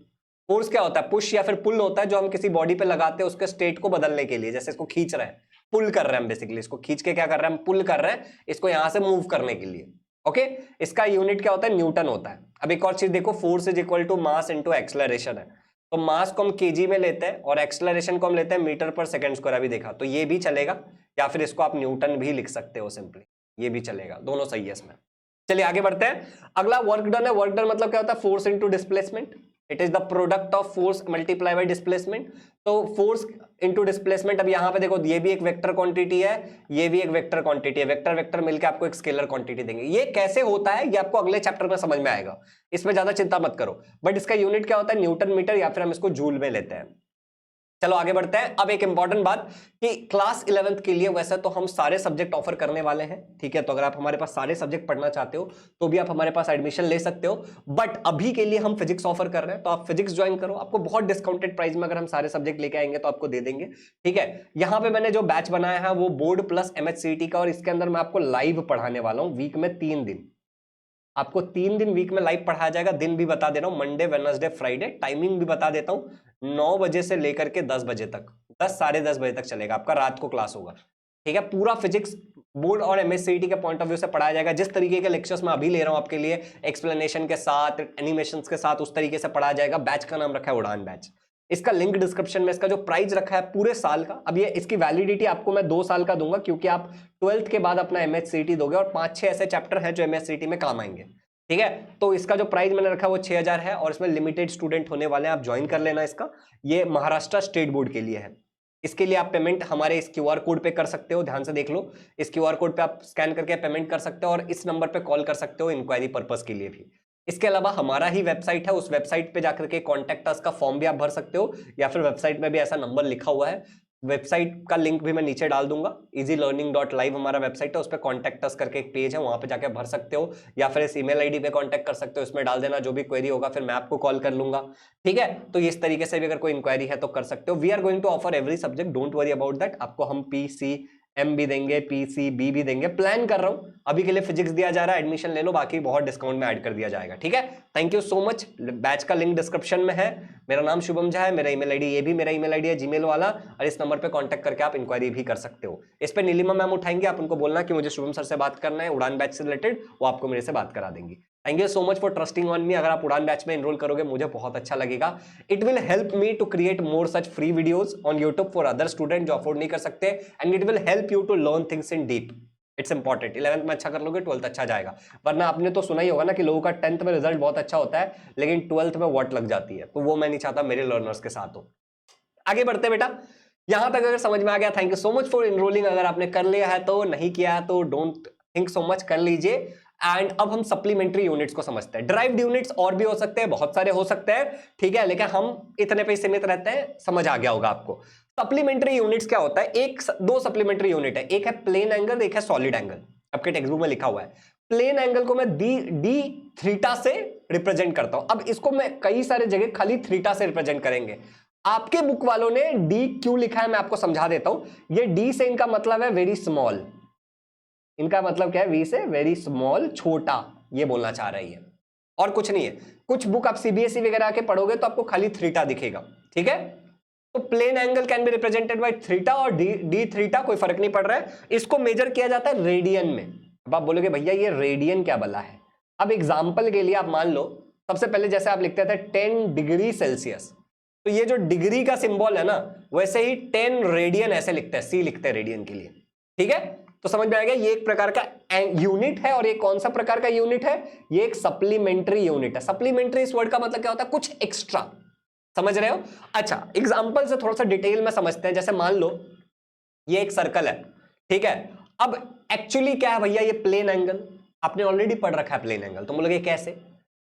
Force क्या होता है? पुश या फिर पुल होता है, जो हम किसी बॉडी पे लगाते हैं उसके स्टेट को बदलने के लिए। जैसे इसको खींच रहे हैं, पुल कर रहे हैं हम, बेसिकली इसको खींच के क्या कर रहे हैं? हम पुल कर रहे हैं इसको यहां से मूव करने के लिए। ओके, इसका यूनिट क्या होता है? न्यूटन होता है। अब एक और चीज देखो, force is equal to mass into acceleration है। तो मास को हम केजी में लेते हैं और एक्सेलरेशन को हम लेते हैं मीटर पर सेकंड स्क्वायर। अभी देखा, तो ये भी चलेगा, या फिर इसको आप न्यूटन भी लिख सकते हो सिंपली, ये भी चलेगा, दोनों सही है इसमें। चलिए आगे बढ़ते हैं। अगला वर्क डन है। वर्क डन मतलब क्या होता है? Force into displacement. It is the product of force multiply by displacement. तो फोर्स इनटू डिस्प्लेसमेंट, अब यहां पे देखो, ये भी एक वेक्टर क्वांटिटी है, ये भी एक वेक्टर क्वांटिटी है। वेक्टर वेक्टर मिलकर आपको एक स्केलर क्वांटिटी देंगे। ये कैसे होता है ये आपको अगले चैप्टर में समझ में आएगा, इसमें ज्यादा चिंता मत करो। बट इसका यूनिट क्या होता है? न्यूटन मीटर, या फिर हम इसको जूल में लेते हैं। चलो आगे बढ़ते हैं। अब एक इंपॉर्टेंट बात कि क्लास 11th के लिए वैसे तो हम सारे सब्जेक्ट ऑफर करने वाले हैं, ठीक है। तो अगर आप हमारे पास सारे सब्जेक्ट पढ़ना चाहते हो तो भी आप हमारे पास एडमिशन ले सकते हो। बट अभी के लिए हम फिजिक्स ऑफर कर रहे हैं, तो आप फिजिक्स ज्वाइन करो। आपको बहुत डिस्काउंटेड प्राइस में अगर हम सारे सब्जेक्ट लेके आएंगे तो आपको दे देंगे, ठीक है। यहां पे मैंने जो बैच बनाया है वो बोर्ड प्लस एमएचसीईटी का, और इसके अंदर मैं आपको लाइव पढ़ाने वाला हूं वीक में 3 दिन। आपको 3 दिन वीक में लाइव पढ़ाया जाएगा। दिन भी बता दे रहा हूं, मंडे वेडनेसडे फ्राइडे। टाइमिंग भी बता देता हूं, 9 बजे से लेकर के 10 बजे तक, 10 साढ़े 10 बजे तक चलेगा आपका, रात को क्लास होगा, ठीक है। पूरा फिजिक्स बोर्ड और एमएससीईटी के पॉइंट ऑफ व्यू से पढ़ाया जाएगा। जिस तरीके के लेक्चर्स मैं अभी ले रहा हूं आपके लिए, एक्सप्लेनेशन के साथ, एनिमेशंस के साथ, उस तरीके से पढ़ाया जाएगा। बैच का नाम रखा है उड़ान बैच। इसका लिंक डिस्क्रिप्शन में, इसका जो प्राइस रखा है पूरे साल का। अब ये इसकी वैलिडिटी आपको मैं 2 साल का दूंगा, क्योंकि आप 12th के बाद अपना एमएचसीईटी दोगे और 5-6 ऐसे चैप्टर हैं जो एमएचसीईटी में काम आएंगे, ठीक है। तो इसका जो प्राइस मैंने रखा है वो 6000 है, और इसमें लिमिटेड स्टूडेंट होने वाले हैं, आप ज्वाइन कर लेना इसका। ये महाराष्ट्र स्टेट बोर्ड के लिए है। इसके लिए आप पेमेंट हमारे इस क्यूआर कोड पे कर सकते हो, ध्यान से देख लो। इस क्यूआर कोड पे आप स्कैन करके पेमेंट कर सकते हो, और इस नंबर पे कॉल कर सकते हो इंक्वायरी पर्पस के लिए भी। इसके अलावा हमारा ही वेबसाइट है, उस वेबसाइट पे जाकर के कॉन्टैक्ट अस का फॉर्म भी आप भर सकते हो, या फिर वेबसाइट में भी ऐसा नंबर लिखा हुआ है। वेबसाइट का लिंक भी मैं नीचे डाल दूंगा, easylearning.live हमारा वेबसाइट है, उस पर कॉन्टैक्ट अस करके एक पेज है, वहां पे जाके भर सकते हो, या फिर इस ईमेल आईडी पे कॉन्टैक्ट कर सकते हो। इसमें डाल देना जो भी क्वेरी होगा, फिर मैं आपको कॉल कर लूंगा, ठीक है। तो इस तरीके से भी अगर कोई इंक्वायरी है तो कर सकते हो। We are going to offer every subject, don't worry about that. आपको हम PCM भी देंगे, PCB भी देंगे। प्लान कर रहा हूं, अभी के लिए फिजिक्स दिया जा रहा है, एडमिशन ले लो, बाकी बहुत डिस्काउंट में ऐड कर दिया जाएगा, ठीक है। Thank you so much. Batch का लिंक डिस्क्रिप्शन में है। मेरा नाम शुभम झा है, मेरा ईमेल आईडी, ये भी मेरा ईमेल आईडी है जीमेल वाला, और इस नंबर पे कांटेक्ट करके आप इंक्वायरी भी कर सकते हो। इस पे नीलिमा मैम उठाएंगे, आप उनको बोलना कि मुझे शुभम सर से बात करना है उड़ान बैच से रिलेटेड, वो आपको मेरे से बात करा देंगी। Thank you so much for trusting on me. अगर आप उड़ान बैच में एनरोल करोगे मुझे बहुत अच्छा लगेगा। It will help me to create more such free videos on YouTube for other student जो अफोर्ड नहीं कर सकते, and it will help you to learn things in deep. It's important. 11th में अच्छा कर लोगे 12th अच्छा जाएगा, वरना आपने तो सुना ही होगा ना कि लोगों का 10th में रिजल्ट बहुत अच्छा होता है लेकिन 12th में वॉट लग जाती है। तो वो मैं नहीं चाहता मेरे लर्नर्स के साथ हो। आगे बढ़ते हैं बेटा, यहां तक अगर समझ में आ गया, thank you so much for enrolling. अगर आपने कर लिया है तो, नहीं किया है तो डोंट थिंक सो मच, कर लीजिए। एंड अब हम सप्लीमेंट्री यूनिट्स को समझते हैं। ड्राइव्ड यूनिट्स और भी हो सकते हैं, बहुत सारे हो सकते हैं, ठीक है, लेकिन हम इतने पे सीमित रहते हैं। समझ आ गया होगा आपको। सप्लीमेंट्री यूनिट्स क्या होता है? दो सप्लीमेंट्री यूनिट है, एक है प्लेन एंगल, एक है सॉलिड एंगल। आपके टेक्स्ट बुक में लिखा हुआ है। प्लेन एंगल को मैं डी थीटा से रिप्रेजेंट करता हूं। अब इसको मैं कई सारे जगह खाली थीटा से रिप्रेजेंट करेंगे। आपके बुक वालों ने डी क्यों लिखा है मैं आपको समझा देता हूं। ये डी से इनका मतलब है वेरी स्मॉल, इनका मतलब क्या है? वी से वेरी स्मॉल, छोटा, ये बोलना चाह रही है, और कुछ नहीं है। कुछ बुक आप सीबीएसई वगैरह के पढ़ोगे तो आपको खाली थीटा दिखेगा, ठीक है। तो plane angle can be represented by theta और डी थीटा, कोई फर्क नहीं पड़ रहा है। इसको मेजर किया जाता है रेडियन में। अब आप बोलोगे भैया ये रेडियन क्या बला है? अब एग्जांपल के लिए आप मान लो, सबसे पहले जैसे आप लिखते थे 10 डिग्री सेल्सियस, तो ये जो डिग्री का सिंबल है ना, वैसे ही 10 रेडियन ऐसे लिखते हैं, सी लिखते हैं रेडियन के लिए, ठीक है। तो समझ में आ गया, ये एक प्रकार का यूनिट है, और ये कौन सा प्रकार का यूनिट है? ये एक सप्लीमेंट्री यूनिट है। सप्लीमेंट्री इस वर्ड का मतलब क्या होता है? कुछ एक्स्ट्रा, समझ रहे हो? अच्छा, एग्जांपल से थोड़ा सा डिटेल में समझते हैं। जैसे मान लो ये एक सर्कल है, ठीक है। अब एक्चुअली क्या है भैया? ये प्लेन एंगल, आपने ऑलरेडी पढ़ रखा है प्लेन एंगल, तो बोलोगे कैसे?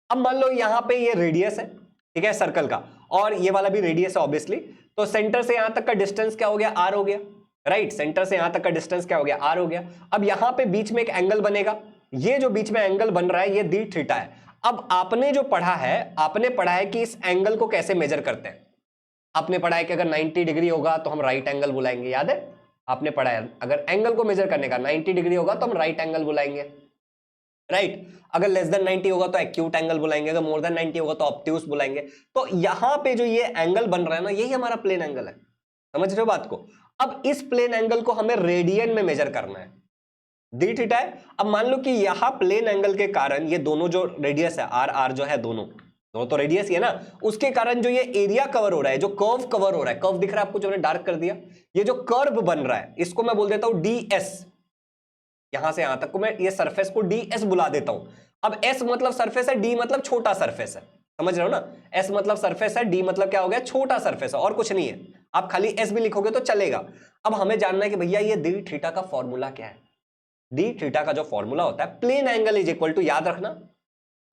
अब मान लो यहां पे ये रेडियस है, ठीक है, सर्कल का, और ये वाला भी रेडियस है ऑब्वियसली। तो सेंटर से यहां तक का डिस्टेंस क्या हो गया? आर हो गया, राइट। सेंटर से यहां तक का डिस्टेंस क्या हो गया? आर हो गया। अब यहां पे बीच में एक एंगल बनेगा, ये जो बीच में एंगल बन रहा है ये डी थीटा है। अब आपने जो पढ़ा है, आपने पढ़ा है कि इस एंगल को कैसे मेजर करते हैं। आपने पढ़ा है कि अगर 90 डिग्री होगा तो हम राइट एंगल बुलाएंगे, याद है? आपने पढ़ा है अगर एंगल को मेजर करने का 90 डिग्री होगा तो हम राइट एंगल बुलाएंगे, राइट। अगर लेस देन 90 होगा तो एक्यूट एंगल बुलाएंगे, अगर मोर देन 90 होगा तो ऑब्ट्यूस बुलाएंगे। तो यहां पे जो ये एंगल बन रहा है ना, यही हमारा प्लेन एंगल है। समझ रहे हो बात को? अब इस प्लेन एंगल को हमें रेडियन में मेजर करना है, डी थीटा है। अब मान लो कि यहां प्लेन एंगल के कारण ये दोनों जो रेडियस है आर आर जो है, दोनों तो रेडियस ही है ना, उसके कारण जो ये एरिया कवर हो रहा है, जो कर्व कवर हो रहा है, कर्व दिख रहा है आपको जो मैंने डार्क कर दिया, ये जो कर्व बन रहा है इसको मैं बोल देता हूं डी एस। यहां से यहां तक को मैं ये सरफेस को डी एस बुला देता हूं। अब एस मतलब सरफेस है, डी मतलब छोटा सरफेस है, समझ रहे हो ना? एस मतलब सरफेस है, डी मतलब क्या हो गया, छोटा सरफेस है, और कुछ नहीं है। आप खाली एस भी लिखोगे तो चलेगा। अब हमें जानना है कि भैया ये डी थीटा का फॉर्मूला क्या है। डी थीटा का जो फॉर्मूला होता है, plane angle is equal to, याद रखना,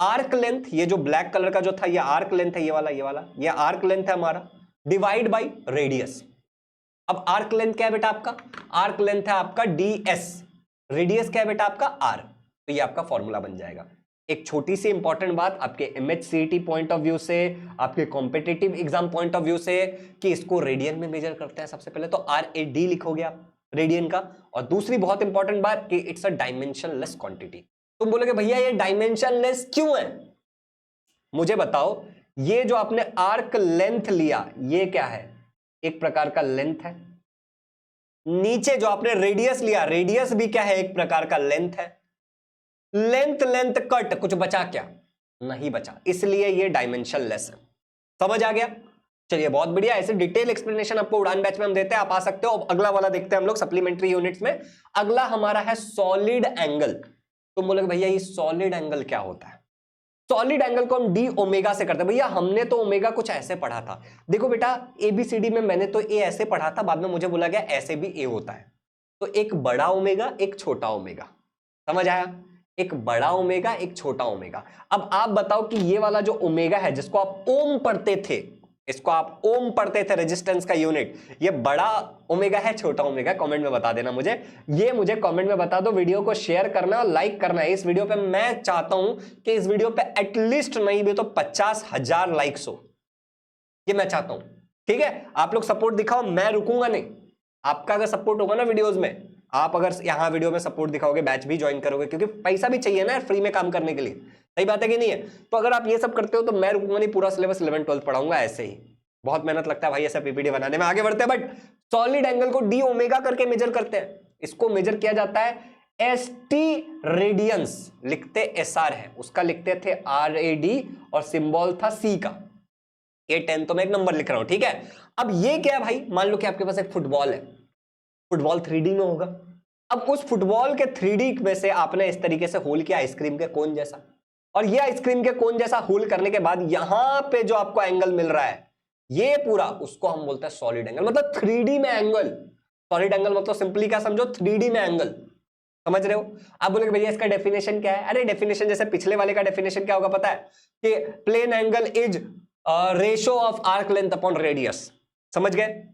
आर्क लेंथ, ये जो ब्लैक कलर का जो था ये आर्क लेंथ है, ये आर्क लेंथ है हमारा, डिवाइड बाई रेडियस। अब आर्क लेंथ क्या है बेटा आपका? आर्क लेंथ है आपका डी एस, रेडियस क्या है बेटा आपका आर। तो ये आपका फॉर्मूला बन जाएगा। एक छोटी सी इंपॉर्टेंट बात आपके एमएचसीईटी पॉइंट ऑफ व्यू से, आपके competitive exam point of view से, कि इसको रेडियन में मेजर करते हैं। सबसे पहले तो आर ए डी लिखोगे आप रेडियन का, और दूसरी बहुत इंपॉर्टेंट बात कि इट्स अ डायमेंशनलेस क्वांटिटी। तुम बोलोगे भैया ये डायमेंशनलेस क्यों है? मुझे बताओ, ये जो आपने आर्क लेंथ लिया ये क्या है? एक प्रकार का लेंथ है। नीचे जो आपने रेडियस लिया, रेडियस भी क्या है? एक प्रकार का लेंथ है। लेंथ लेंथ कट, कुछ बचा क्या? नहीं बचा, इसलिए ये डायमेंशनलेस है। समझ आ गया? चलिए बहुत बढ़िया। ऐसे डिटेल एक्सप्लेनेशन आपको उड़ान बैच में हम देते हैं, आप आ सकते हो। अब अगला वाला देखते हैं हम लोग सप्लीमेंट्री यूनिट्स में। अगला हमारा है सॉलिड एंगल। तुम बोलोगे भैया ये सॉलिड एंगल क्या होता है? सॉलिड एंगल को हम डी ओमेगा से करते हैं। भैया हमने तो ओमेगा कुछ ऐसे पढ़ा था। देखो बेटा, एबीसीडी में मैंने तो ए ऐसे पढ़ा था, बाद में मुझे बोला गया ऐसे भी ए होता है। तो एक बड़ा ओमेगा, एक छोटा ओमेगा, समझ आया? एक बड़ा ओमेगा, एक छोटा ओमेगा। अब आप बताओ कि ये वाला जो ओमेगा है, जिसको आप ओम पढ़ते थे, इसको आप ओम पढ़ते थे, रेजिस्टेंस का यूनिट, ये बड़ा ओमेगा है, छोटा ओमेगा? कमेंट में बता देना मुझे, ये मुझे कमेंट में बता दो। वीडियो को शेयर करना और लाइक करना है। इस वीडियो पे मैं चाहता हूं कि इस वीडियो पे एटलीस्ट नहीं भी तो 50,000 लाइक्स हो, ये मैं चाहता हूं। ठीक है, आप लोग सपोर्ट दिखाओ, मैं रुकूंगा नहीं। आपका अगर सपोर्ट होगा ना वीडियोस में, आप अगर यहां वीडियो में सपोर्ट दिखाओगे, बैच भी ज्वाइन करोगे, क्योंकि पैसा भी चाहिए ना फ्री में काम करने के लिए, सही बात है कि नहीं है? तो अगर आप ये सब करते हो तो मैं रुकूंगा नहीं, पूरा सिलेबस 11 12 पढ़ाऊंगा ऐसे ही। बहुत मेहनत लगता है भाई ऐसा पीपीटी बनाने में। आगे बढ़ते हैं। बट सॉलिड एंगल को डी ओमेगा करके मेजर करते हैं। इसको मेजर किया जाता है एस टी रेडियंस, लिखते एस आर है, उसका लिखते थे आर ए डी, और सिंबल था सी का। ये 10 तो मैं एक नंबर लिख रहा हूं, ठीक है? अब ये क्या है भाई? मान लो कि आपके पास एक फुटबॉल है, फुटबॉल 3D में होगा। अब उस फुटबॉल के 3D में से आपने इस तरीके से होल किया आइसक्रीम के कोन जैसा, और ये आइसक्रीम के कोन जैसा होल करने के बाद यहां पे जो आपको एंगल मिल रहा है ये पूरा, उसको हम बोलते हैं सॉलिड एंगल, मतलब 3D में एंगल। सॉलिड एंगल मतलब सिंपली क्या समझो, 3D में एंगल। समझ रहे हो? आप बोलोगे भैया इसका डेफिनेशन क्या है? अरे डेफिनेशन जैसे पिछले वाले का डेफिनेशन क्या होगा पता है? कि plane angle is ratio of arc length upon radius. समझ गए?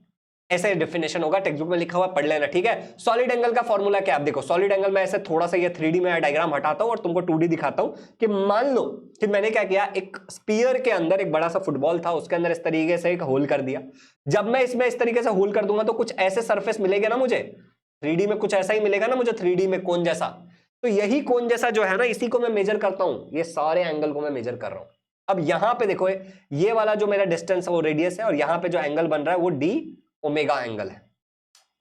ऐसे डेफिनेशन होगा, टेक्स्ट बुक में लिखा हुआ, पढ़ लेना, ठीक है? सॉलिड एंगल का फॉर्मूला क्या? आप देखो, सॉलिड एंगल में ऐसे थोड़ा सा ये 3D में डायग्राम हटाता हूं और तुमको 2D दिखाता हूं। कि मान लो कि मैंने क्या किया, एक स्पीयर के अंदर एक बड़ा सा फुटबॉल था, उसके अंदर इस तरीके से एक होल कर दिया। जब मैं इसमें इस तरीके से होल कर दूंगा तो कुछ ऐसे सरफेस मिलेगा ना मुझे, 3D में कुछ ऐसा ही मिलेगा ना मुझे, 3D में कोन जैसा। तो यही कोन जैसा जो है ना, इसी को मैं मेजर करता हूं, ये सारे एंगल को मैं मेजर कर रहा हूं। अब यहां पे देखो, ये वाला जो मेरा डिस्टेंस है वो रेडियस है, और यहां पे जो एंगल बन रहा है वो डी ओमेगा एंगल है,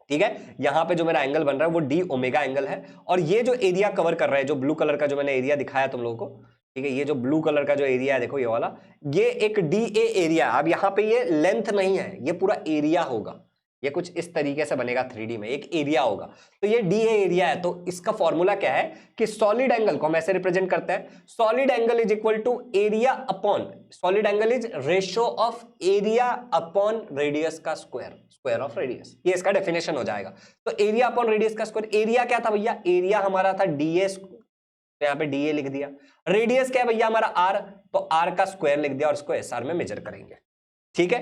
ठीक है? यहां पे जो मेरा एंगल बन रहा है वो डी ओमेगा एंगल है। और ये जो एरिया कवर कर रहा है, जो ब्लू कलर का जो मैंने एरिया दिखाया तुम लोगों को, ठीक है, ये जो ब्लू कलर का जो एरिया है, देखो ये वाला, ये एक डी ए एरिया। अब यहां पे ये लेंथ नहीं है, ये पूरा एरिया होगा। ये कुछ इस तरीके से बनेगा 3D में, एक एरिया होगा। तो ये डी ए एरिया है। तो इसका फॉर्मूला क्या है कि सॉलिड एंगल को हम ऐसे रिप्रेजेंट करते हैं, solid angle is equal to area upon, solid angle is ratio of area upon radius का स्क्वायर, स्क्वायर ऑफ रेडियस। ये इसका डेफिनेशन हो जाएगा। तो एरिया अपॉन रेडियस का स्क्वायर, एरिया क्या था भैया? एरिया हमारा था डीए, तो यहां पे डीए लिख दिया। रेडियस क्या है भैया? हमारा आर, तो आर का स्क्वायर लिख दिया, और इसको एसआर में मेजर करेंगे, ठीक है?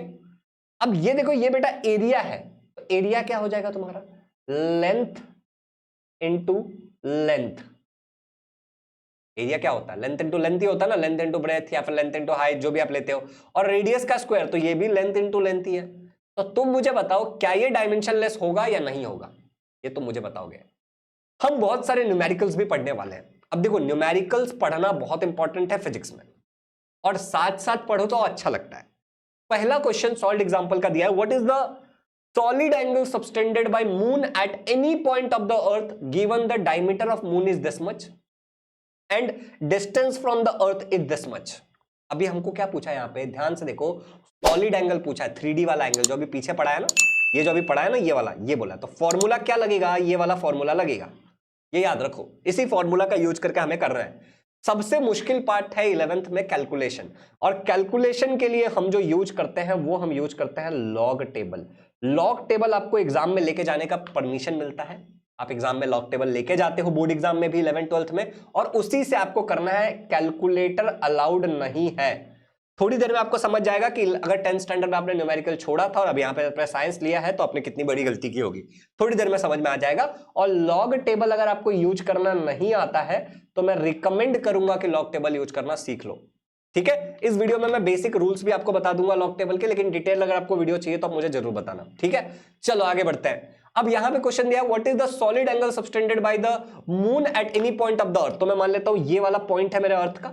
अब ये देखो, ये बेटा एरिया है, तो एरिया क्या हो जाएगा तुम्हारा? लेंथ इनटू लेंथ, एरिया क्या होता है, लेंथ इंटू लेंथ ही होता है ना, लेंथ इंटू ब्रेथ या फिर लेंथ इंटू हाइट, जो भी आप लेते हो। और रेडियस का स्क्वायर, तो ये भी लेंथ इंटू लेंथ ही है। तो तुम मुझे बताओ क्या ये डायमेंशनलेस होगा या नहीं होगा, ये तुम मुझे बताओगे। हम बहुत सारे न्यूमेरिकल्स भी पढ़ने वाले हैं। अब देखो, न्यूमेरिकल्स पढ़ना बहुत इंपॉर्टेंट है फिजिक्स में, और साथ साथ पढ़ो तो अच्छा लगता है। पहला क्वेश्चन सॉल्व एग्जांपल का दिया है, what is the solid angle subtended by moon at any point of the earth given the diameter of moon is this much and distance from the earth is this much। अभी हमको क्या पूछा है यहाँ पे, ध्यान से देखो, सॉलिड एंगल पूछा है, 3D वाला एंगल जो अभी पीछे पड़ा है ना, ये जो अभी पड़ा है ना, ये वाला, ये बोला, तो फॉर्मूला क्या लगेगा, ये वाला फॉर्मूला लगेगा, ये याद रखो। इसी फॉर्मूला का यूज करके हमें करना है। सबसे मुश्किल पार्ट है 11th में कैलकुलेशन, और कैलकुलेशन के लिए हम जो यूज करते हैं वो हम यूज करते हैं लॉग टेबल। लॉग टेबल आपको एग्जाम में लेके जाने का परमिशन मिलता है, आप एग्जाम में लॉग टेबल लेके जाते हो, बोर्ड एग्जाम में भी 11th 12th में, और उसी से आपको करना है। कैलकुलेटर अलाउड नहीं है। थोड़ी देर में आपको समझ जाएगा कि अगर 10th स्टैंडर्ड में आपने न्यूमेरिकल छोड़ा था और अब यहाँ पे साइंस लिया है तो आपने कितनी बड़ी गलती की होगी, थोड़ी देर में समझ में आ जाएगा। और लॉग टेबल अगर आपको यूज करना नहीं आता है तो मैं रिकमेंड करूंगा कि लॉग टेबल यूज करना सीख लो, ठीक है। इस वीडियो में मैं बेसिक रूल्स भी आपको बता दूंगा लॉग टेबल के, लेकिन डिटेल अगर आपको वीडियो चाहिए तो आप मुझे जरूर बताना, ठीक है। चलो आगे बढ़ते हैं। अब यहां पे क्वेश्चन दिया, what is the solid angle subtended by the moon at any point of the earth. तो मैं मान लेता हूं ये वाला पॉइंट है मेरे अर्थ का,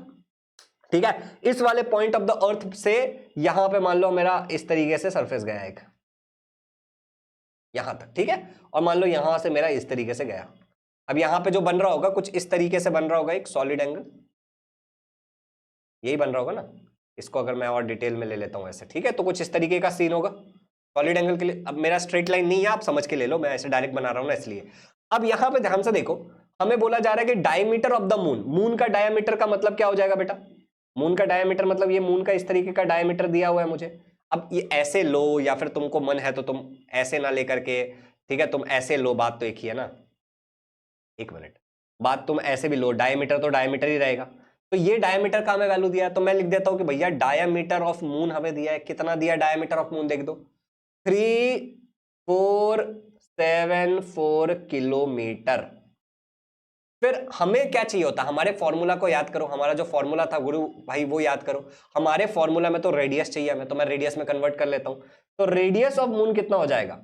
ठीक है। इस वाले पॉइंट ऑफ द अर्थ से यहां पे मान लो मेरा इस तरीके से सरफेस गया एक, यहां तक, ठीक है। और मान लो यहां से मेरा इस तरीके से गया। अब यहां पे जो बन रहा होगा कुछ इस तरीके से बन रहा होगा एक सॉलिड एंगल, यही बन रहा होगा ना। इसको अगर मैं और डिटेल में ले लेता हूं ऐसे, ठीक है, तो कुछ इस तरीके का सीन होगा सॉलिड एंगल के लिए। अब मेरा स्ट्रेट लाइन नहीं है, आप समझ के ले लो, मैं ऐसे डायरेक्ट बना रहा हूं ना इसलिए। अब यहां पे ध्यान से देखो, हमें बोला जा रहा है कि diameter of the moon, moon का डायमीटर का मतलब क्या हो जाएगा बेटा, मून का डायमीटर मतलब ये मून का इस तरीके का डायमीटर दिया हुआ है मुझे। अब ये ऐसे लो, या फिर तुमको मन है तो तुम ऐसे ना लेकर के, ठीक है, तुम ऐसे लो, बात तो एक ही है ना। एक मिनट, बात तुम ऐसे भी लो, डायमीटर तो डायमीटर ही रहेगा। तो ये डायमीटर का हमें वैल्यू दिया है, तो मैं लिख देता हूं कि भैया डायमीटर ऑफ मून हमें दिया है। कितना दिया डायमीटर ऑफ मून, देख दो, 3474 किलोमीटर। फिर हमें क्या चाहिए होता, हमारे फॉर्मूला को याद करो, हमारा जो फॉर्मूला था गुरु भाई वो याद करो। हमारे फॉर्मूला में तो रेडियस चाहिए हमें, तो मैं रेडियस में कन्वर्ट कर लेता हूं। तो रेडियस ऑफ मून कितना हो जाएगा,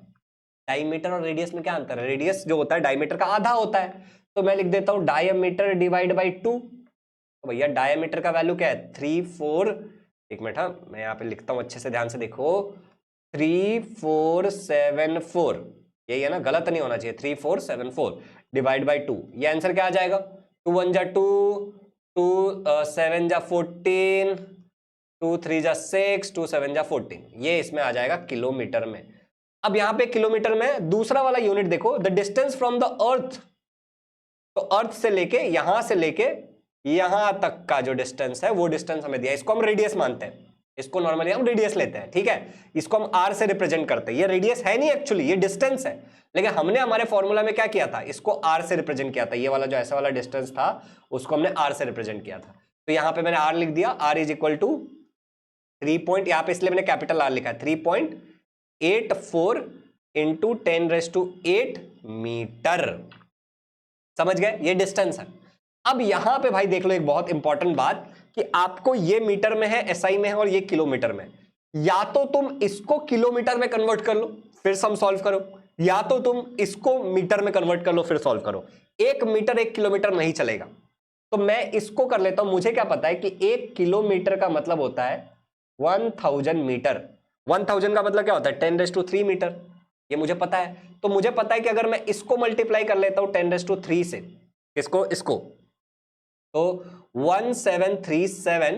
डायमीटर और रेडियस में क्या अंतर है, रेडियस जो होता है डायमीटर का आधा होता है, तो मैं लिख देता हूं डायमीटर डिवाइड बाई 2। तो भैया डायमीटर का वैल्यू क्या है, 34, एक मिनट, हाँ मैं यहाँ पे लिखता हूं अच्छे से, ध्यान से देखो, 3474, यही है ना, गलत नहीं होना चाहिए, 3474 डिवाइड बाई 2, ये आंसर क्या आ जाएगा, 2 1 जा 2, 2 7 जा 14, 2 3 जा 6, 2 7 जा 14, ये इसमें आ जाएगा किलोमीटर में। अब यहां पे किलोमीटर में दूसरा वाला यूनिट देखो, the distance from the earth, तो अर्थ से लेके यहां से लेके यहां तक का जो डिस्टेंस है वो डिस्टेंस हमें दिया, इसको हम रेडियस मानते हैं, इसको नॉर्मली हम रेडियस लेते हैं, ठीक है। इसको हम आर से रिप्रेजेंट करते हैं, ये रेडियस है नहीं एक्चुअली, ये डिस्टेंस है, लेकिन हमने हमारे फॉर्मूला में क्या किया था, इसको आर से रिप्रेजेंट किया था। ये वाला जो ऐसा वाला डिस्टेंस था उसको हमने आर से रिप्रेजेंट किया था। तो यहां पे मैंने आर लिख दिया, r is equal to 3 point, यहां पे इसलिए मैंने कैपिटल आर लिखा है, 3.84 इंटू 10⁸ मीटर। समझ गए, ये डिस्टेंस है। अब यहां पे भाई देख लो एक बहुत इंपॉर्टेंट बात, कि आपको ये मीटर में है, एसआई में है, और ये किलोमीटर में। या तो तुम इसको किलोमीटर में कन्वर्ट कर लो फिर सम सॉल्व करो, या तो तुम इसको मीटर में कन्वर्ट कर लो फिर सॉल्व करो। 1 मीटर 1 किलोमीटर नहीं चलेगा, तो मैं इसको कर लेता हूं। मुझे क्या पता है कि 1 किलोमीटर का मतलब होता है 1000 मीटर। 1000 का मतलब क्या होता है, 10⁻³ मीटर, ये मुझे पता है। तो मुझे पता है कि अगर मैं इसको मल्टीप्लाई कर लेता हूं 10⁻³ से, इसको तो 1737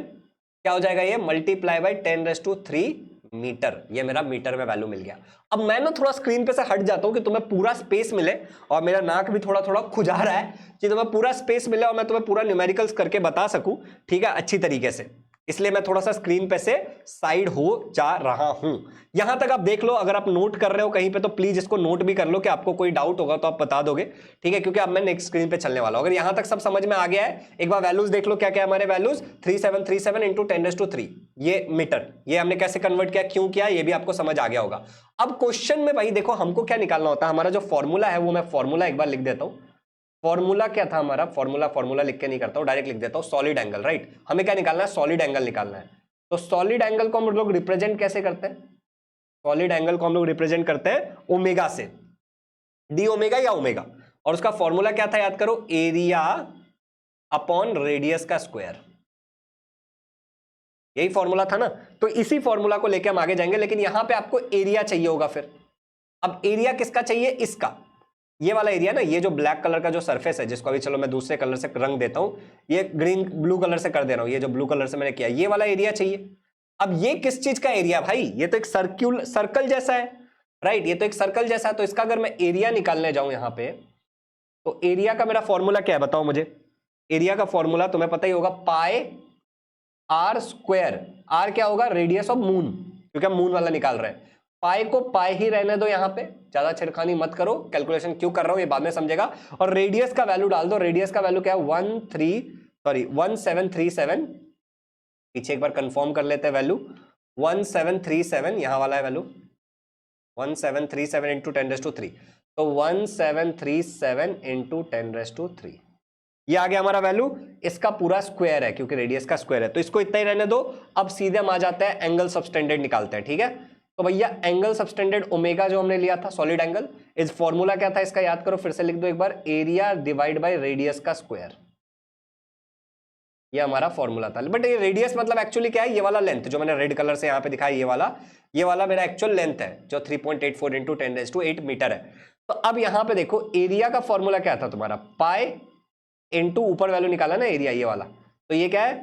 क्या हो जाएगा, ये मल्टीप्लाई बाई 10⁻³ मीटर, ये मेरा मीटर में वैल्यू मिल गया। अब मैं ना थोड़ा स्क्रीन पे से हट जाता हूं कि तुम्हें पूरा स्पेस मिले, और मेरा नाक भी थोड़ा थोड़ा खुजा रहा है, कि तुम्हें पूरा स्पेस मिले और मैं तुम्हें पूरा न्यूमेरिकल्स करके बता सकूं, ठीक है, अच्छी तरीके से। इसलिए मैं थोड़ा सा स्क्रीन पे से साइड हो जा रहा हूं। यहां तक आप देख लो, अगर आप नोट कर रहे हो कहीं पे तो प्लीज इसको नोट भी कर लो, कि आपको कोई डाउट होगा तो आप बता दोगे, ठीक है, क्योंकि अब मैं नेक्स्ट स्क्रीन पे चलने वाला हूं। अगर यहां तक सब समझ में आ गया है, एक बार वैल्यूज देख लो, क्या क्या हमारे वैल्यूज, 3737 इंटू 10⁻³ ये मीटर, ये हमने कैसे कन्वर्ट किया, क्यों किया, ये भी आपको समझ आ गया होगा। अब क्वेश्चन में भाई देखो हमको क्या निकालना होता है, हमारा जो फॉर्मूला है वो मैं फॉर्मूला एक बार लिख देता हूं। फॉर्मूला क्या था हमारा, फॉर्मूला लिख के नहीं करता हूं, डायरेक्ट लिख देता हूं, सॉलिड एंगल, राइट। हमें क्या निकालना है, सॉलिड एंगल निकालना है। तो सॉलिड एंगल को हम लोग रिप्रेजेंट कैसे करते हैं, सॉलिड एंगल को हम लोग रिप्रेजेंट करते हैं ओमेगा से, डी ओमेगा या ओमेगा, और उसका फॉर्मूला क्या था याद करो, एरिया अपॉन रेडियस का स्क्वायर, यही फॉर्मूला था ना। तो इसी फॉर्मूला को लेके हम आगे जाएंगे, लेकिन यहां पे आपको एरिया चाहिए होगा फिर। अब एरिया किसका चाहिए, इसका, ये वाला एरिया ना, ये जो ब्लैक कलर का जो सरफेस है, जिसको अभी चलो मैं दूसरे कलर से रंग देता हूं, ये ग्रीन ब्लू कलर से कर दे रहा हूं, ये जो ब्लू कलर से मैंने किया, ये वाला एरिया चाहिए। अब ये किस चीज का एरिया भाई, ये तो एक सर्कल जैसा है, राइट, ये तो एक सर्कल जैसा है। तो इसका अगर मैं एरिया निकालने जाऊं यहां पे, तो एरिया का मेरा फॉर्मूला क्या है बताओ मुझे। एरिया का फॉर्मूला तुम्हें पता ही होगा, पाई आर स्क्वायर, आर क्या होगा, रेडियस ऑफ मून, क्योंकि हम मून वाला निकाल रहे हैं। पाई को पाई ही रहने दो, यहां पे ज्यादा छिड़खानी मत करो, कैलकुलेशन क्यों कर रहा हूं ये बाद में समझेगा। और रेडियस का वैल्यू डाल दो, रेडियस का वैल्यू क्या है, 1737, पीछे एक बार कंफर्म कर लेते हैं वैल्यू, 1737, यहां वाला है वैल्यू 1737 इंटू 10⁻3, तो 1737 इंटू 10⁻3, ये आ गया हमारा वैल्यू। इसका पूरा स्क्वायर है क्योंकि रेडियस का स्क्वायर है, तो इसको इतना ही रहने दो। अब सीधे हम आ जाते हैं एंगल सबटेंडेड निकालते हैं, ठीक है। तो भैया एंगल सबटेंडेड ओमेगा जो हमने लिया था सॉलिड एंगल, इस फॉर्मूला क्या था इसका याद करो, फिर से लिख दो एक बार, एरिया डिवाइड बाय रेडियस का स्क्वायर, ये हमारा फॉर्मूला था। बट ये रेडियस मतलब एक्चुअली क्या है, ये वाला लेंथ जो मैंने रेड कलर से यहां पे दिखाया, ये वाला मेरा एक्चुअल लेंथ है, जो 3.84 इंटू 10⁻8 मीटर है। तो अब यहां पे देखो एरिया का फॉर्मूला क्या था तुम्हारा, पाई इंटू ऊपर वैल्यू निकाला ना एरिया, ये वाला, तो ये क्या है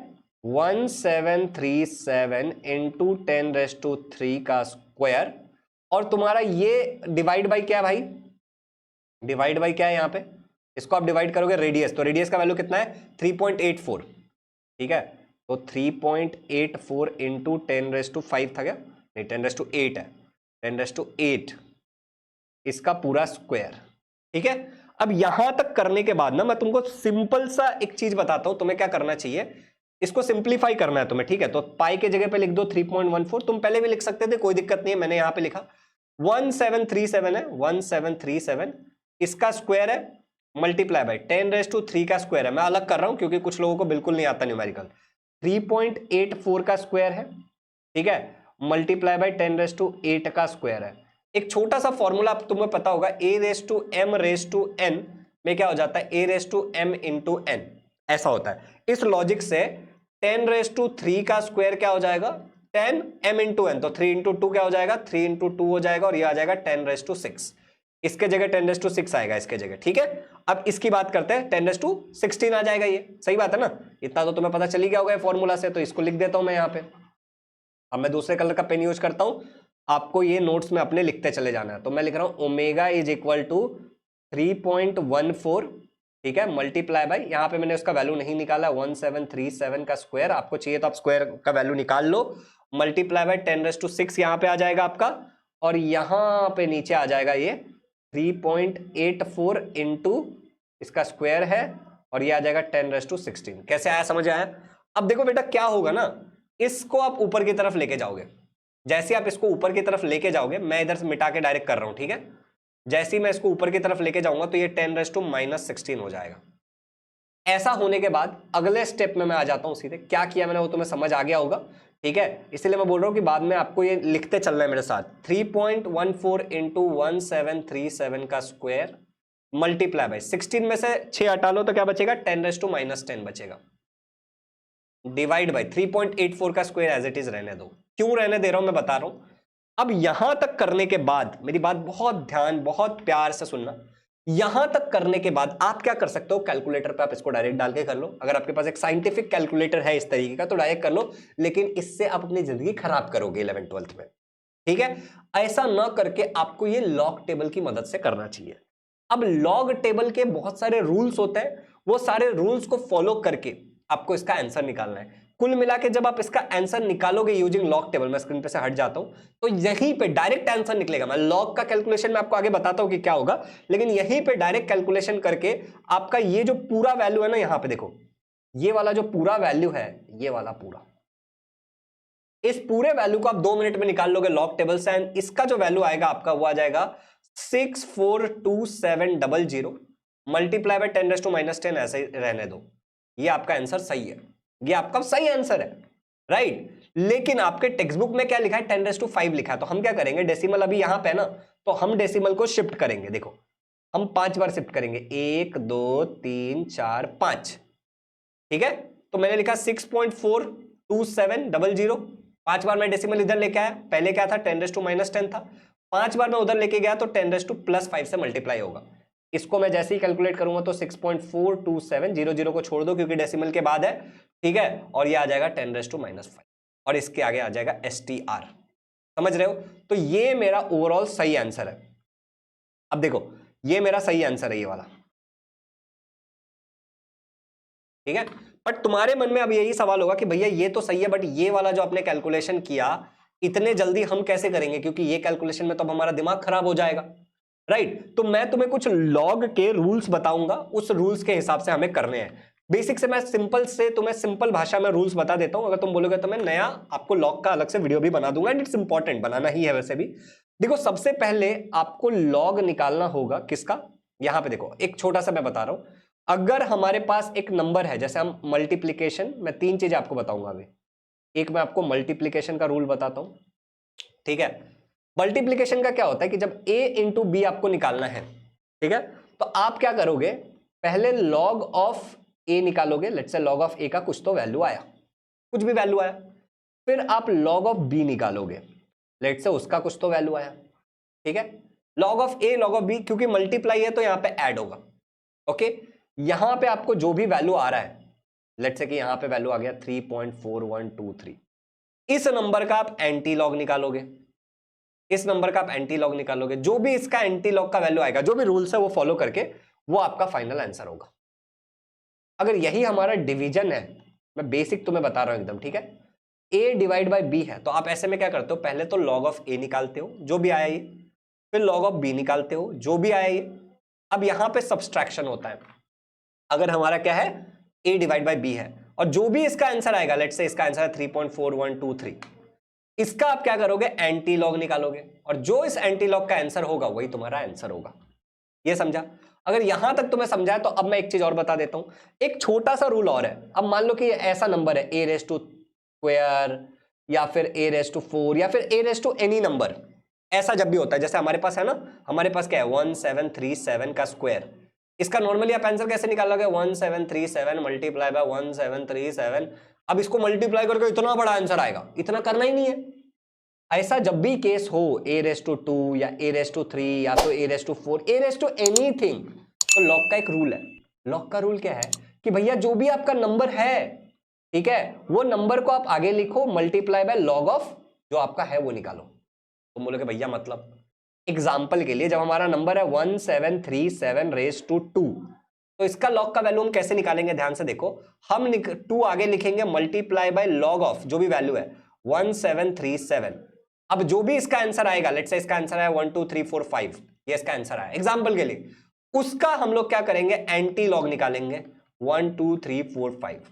1737 इंटू 10⁻3 का स्क्वायर, और तुम्हारा ये डिवाइड बाई क्या है भाई, डिवाइड बाई क्या है यहाँ पे, इसको आप डिवाइड करोगे रेडियस, तो रेडियस का वैल्यू कितना है 3.84, ठीक है। तो 3.84 इंटू 10⁻5 था क्या, नहीं 10⁻8 है, 10⁻8 इसका पूरा स्क्वायर, ठीक है। अब यहां तक करने के बाद ना मैं तुमको सिंपल सा एक चीज बताता हूं, तुम्हें क्या करना चाहिए, इसको सिंप्लीफाई करना है तुम्हें, ठीक है। तो पाई के जगह पे लिख दो 3.14, तुम पहले भी लिख सकते थे, कोई दिक्कत नहीं है, मैंने यहां पे लिखा 1737 है, 1737 इसका स्क्वायर है, मल्टीप्लाई बाय 10⁻3 का स्क्वायर है, मैं अलग कर रहा हूं क्योंकि कुछ लोगों को बिल्कुल नहीं आता न्यूमेरिकल, 3.84 का स्क्वायर है, ठीक है, मल्टीप्लाई बाय 10⁻8 का स्क्वायर है। एक छोटा सा फॉर्मूला तुम्हें पता होगा, a⁻m⁻n में क्या हो जाता है, a⁻m इंटू n, ऐसा होता है। इस लॉजिक से 10⁻3 का स्क्वायर क्या हो जाएगा, 10m इंटू n, तो 3 इंटू 2 क्या हो जाएगा, 3 इंटू 2 हो जाएगा, और ये आ जाएगा 10⁻6, इसके जगह 10⁻6 आएगा इसके जगह, ठीक है। अब इसकी बात करते हैं, 10⁻16 आ जाएगा, ये सही बात है ना, इतना तो तुम्हें पता चली गया होगा फॉर्मूला से, तो इसको लिख देता हूं मैं यहाँ पे। अब मैं दूसरे कलर का पेन यूज करता हूं, आपको ये नोट्स में अपने लिखते चले जाना है। तो मैं लिख रहा हूं ओमेगा इज इक्वल टू 3.14, ठीक है, मल्टीप्लाई बाय, यहां पे मैंने उसका वैल्यू नहीं निकाला, 1737 का स्क्वायर, आपको चाहिए तो आप स्क्वायर का वैल्यू निकाल लो, मल्टीप्लाई बाय 10⁻6 यहां पे आ जाएगा आपका, और यहां पे नीचे आ जाएगा ये 3.84 इंटू इसका स्क्वायर है, और ये आ जाएगा 10⁻16। कैसे आया, समझ आया। अब देखो बेटा क्या होगा ना, इसको आप ऊपर की तरफ लेके जाओगे, जैसे आप इसको ऊपर की तरफ लेके जाओगे, मैं इधर से मिटा के डायरेक्ट कर रहा हूं, ठीक है, जैसे ही मैं इसको ऊपर की तरफ लेके जाऊंगा तो ये 10⁻−16 हो जाएगा। ऐसा होने के बाद अगले स्टेप में मैं आ जाता हूं सीधे, क्या किया मैंने वो तुम्हें समझ आ गया होगा, ठीक है, इसलिए मैं बोल रहा हूं कि बाद में आपको ये लिखते चलना है मेरे साथ, 3.14 इंटू 1737 का स्क्वायर मल्टीप्लाई बाय 16 में से 6 हटा लो तो क्या बचेगा, 10⁻−10 बचेगा, डिवाइड बाय 3.84 का स्क्वायर एज इट इज रहने दो। क्यों रहने दे रहा हूं मैं बता रहा हूं। अब यहां तक करने के बाद मेरी बात बहुत ध्यान बहुत प्यार से सुनना, यहां तक करने के बाद आप क्या कर सकते हो, कैलकुलेटर पे आप इसको डायरेक्ट डाल के कर लो, अगर आपके पास एक साइंटिफिक कैलकुलेटर है इस तरीके का तो डायरेक्ट कर लो, लेकिन इससे आप अपनी जिंदगी खराब करोगे 11th-12th में, ठीक है। ऐसा ना करके आपको ये लॉग टेबल की मदद से करना चाहिए। अब लॉग टेबल के बहुत सारे रूल्स होते हैं, वो सारे रूल्स को फॉलो करके आपको इसका आंसर निकालना है। कुल मिला के जब आप इसका आंसर निकालोगे यूजिंग लॉग टेबल, मैं स्क्रीन पे से हट जाता हूं, तो यहीं पे डायरेक्ट आंसर निकलेगा। मैं लॉग का कैलकुलेशन में आपको आगे बताता हूं कि क्या होगा, लेकिन यहीं पे डायरेक्ट कैलकुलेशन करके आपका ये जो पूरा वैल्यू है ना, यहां पे देखो, ये वाला जो पूरा वैल्यू है, ये वाला पूरा, इस पूरे वैल्यू को आप 2 मिनट में निकाल लोगे लॉग टेबल से, एंड इसका जो वैल्यू आएगा आपका वो आ जाएगा 642,700, मल्टीप्लाई बाय 10⁻⁻10 ऐसे ही रहने दो, ये आपका आंसर सही है, ये आपका सही आंसर है, राइट। लेकिन आपके टेक्स्ट बुक में क्या लिखा है, 10⁻5 लिखा है। तो हम क्या करेंगे, डेसिमल अभी यहां पे है ना, तो हम डेसिमल को शिफ्ट करेंगे। देखो हम 5 बार शिफ्ट करेंगे, 1 2 3 4 5, ठीक है। तो मैंने लिखा 6.42700, 5 बार मैं डेसिमल इधर लेके आया, पहले क्या था 10⁻10 था, 5 बार मैं उधर लेके गया तो 10⁻+5 से मल्टीप्लाई होगा। इसको मैं जैसे ही कैलकुलेट करूंगा तो 6.42700 को छोड़ दो क्योंकि डेसिमल के बाद है, ठीक है, और ये आ जाएगा 10⁻5 और इसके आगे आ जाएगा STR, समझ रहे हो। तो ये मेरा ओवरऑल सही आंसर है। अब देखो ये मेरा सही आंसर है, ये वाला, ठीक है। बट तुम्हारे मन में अब यही सवाल होगा कि भैया ये तो सही है, बट ये वाला जो आपने कैलकुलेशन किया इतने जल्दी हम कैसे करेंगे, क्योंकि ये कैलकुलेशन में तो अब हमारा दिमाग खराब हो जाएगा, राइट। तो मैं तुम्हें कुछ लॉग के रूल्स बताऊंगा, उस रूल्स के हिसाब से हमें करने हैं। बेसिक से मैं सिंपल से तुम्हें सिंपल भाषा में रूल्स बता देता हूं, अगर तुम बोलोगे तो मैं नया आपको लॉग का अलग से वीडियो भी बना दूंगा, एंड इट्स इंपॉर्टेंट, बनाना ही है वैसे भी। देखो सबसे पहले आपको लॉग निकालना होगा किसका, यहां पे देखो एक छोटा सा मैं बता रहा हूं। अगर हमारे पास एक नंबर है, जैसे हम मल्टीप्लीकेशन, मैं 3 चीजें आपको बताऊंगा अभी। एक मैं आपको मल्टीप्लीकेशन का रूल बताता हूं, ठीक है। मल्टीप्लीकेशन का क्या होता है कि जब a इंटू बी आपको निकालना है, ठीक है, तो आप क्या करोगे, पहले लॉग ऑफ a निकालोगे। Let's say log of a का कुछ तो वैल्यू आया, कुछ भी वैल्यू आया, फिर आप लॉग ऑफ b निकालोगे। लेट्स से उसका कुछ तो वैल्यू आया, ठीक है। Log of a log of b, क्योंकि मल्टीप्लाई है तो यहां पे ऐड होगा, ओके। यहां पे आपको जो भी वैल्यू आ रहा है, लेट्स से कि यहां पे वैल्यू आ गया 3.4123, इस नंबर का आप एंटी लॉग निकालोगे, इस नंबर का आप एंटी लॉग निकालोगे, जो भी इसका एंटी लॉग का वैल्यू आएगा, जो भी रूल्स है वो फॉलो करके, वो आपका फाइनल आंसर होगा। अगर यही हमारा डिवीजन है, मैं बेसिक तुम्हें बता रहा हूं एकदम, ठीक है, a डिवाइड बाय b है, तो आप ऐसे में क्या करते हो, पहले तो लॉग ऑफ a निकालते हो जो भी आया ये, फिर लॉग ऑफ b निकालते हो जो भी आया ये। अब यहां पे सब्सट्रैक्शन होता है। अगर हमारा क्या है, a डिवाइड बाय b है, और जो भी इसका आंसर आएगा, लेट्स से इसका आंसर है 3.4123, इसका आप क्या करोगे, एंटी लॉग निकालोगे, और जो इस एंटी लॉग का आंसर होगा वही तुम्हारा आंसर होगा। ये समझा। अगर यहां तक तुम्हें समझा है तो अब मैं एक चीज और बता देता हूं, एक छोटा सा रूल और है। अब मान लो कि ऐसा नंबर है a रेज़ टू स्क्वायर, या फिर a रेज़ टू 4, या फिर a raise to any number, ऐसा जब भी होता है, जैसे हमारे पास है ना, हमारे पास क्या है 1737 का स्क्वायर, इसका नॉर्मली आप आंसर कैसे निकालोगे, 1737 मल्टीप्लाई बाय 1737। अब इसको मल्टीप्लाई करके इतना बड़ा आंसर आएगा, इतना करना ही नहीं है। ऐसा जब भी केस हो, a रेज़ टू 2 या a रेज़ टू 3 या तो a raise to 4, a raise to anything, तो लॉग का एक रूल है। लॉग का रूल क्या है कि भैया जो भी आपका नंबर है, ठीक है, वो नंबर को आप आगे लिखो, मल्टीप्लाई बाय लॉग ऑफ जो आपका है वो निकालो। तुम बोलोगे भैया मतलब, एग्जाम्पल के लिए जब हमारा नंबर है 1737 रेज़ टू 2, तो इसका लॉग का वैल्यू हम कैसे निकालेंगे, ध्यान से देखो। हम 2 आगे लिखेंगे, मल्टीप्लाई बाय लॉग ऑफ जो भी वैल्यू है 1737। अब जो भी इसका आंसर आएगा, लेट्स से इसका आंसर है 1 2 3 4 5, ये इसका आंसर आया एग्जांपल के लिए, उसका हम लोग क्या करेंगे, एंटी लॉग निकालेंगे 1 2 3 4 5।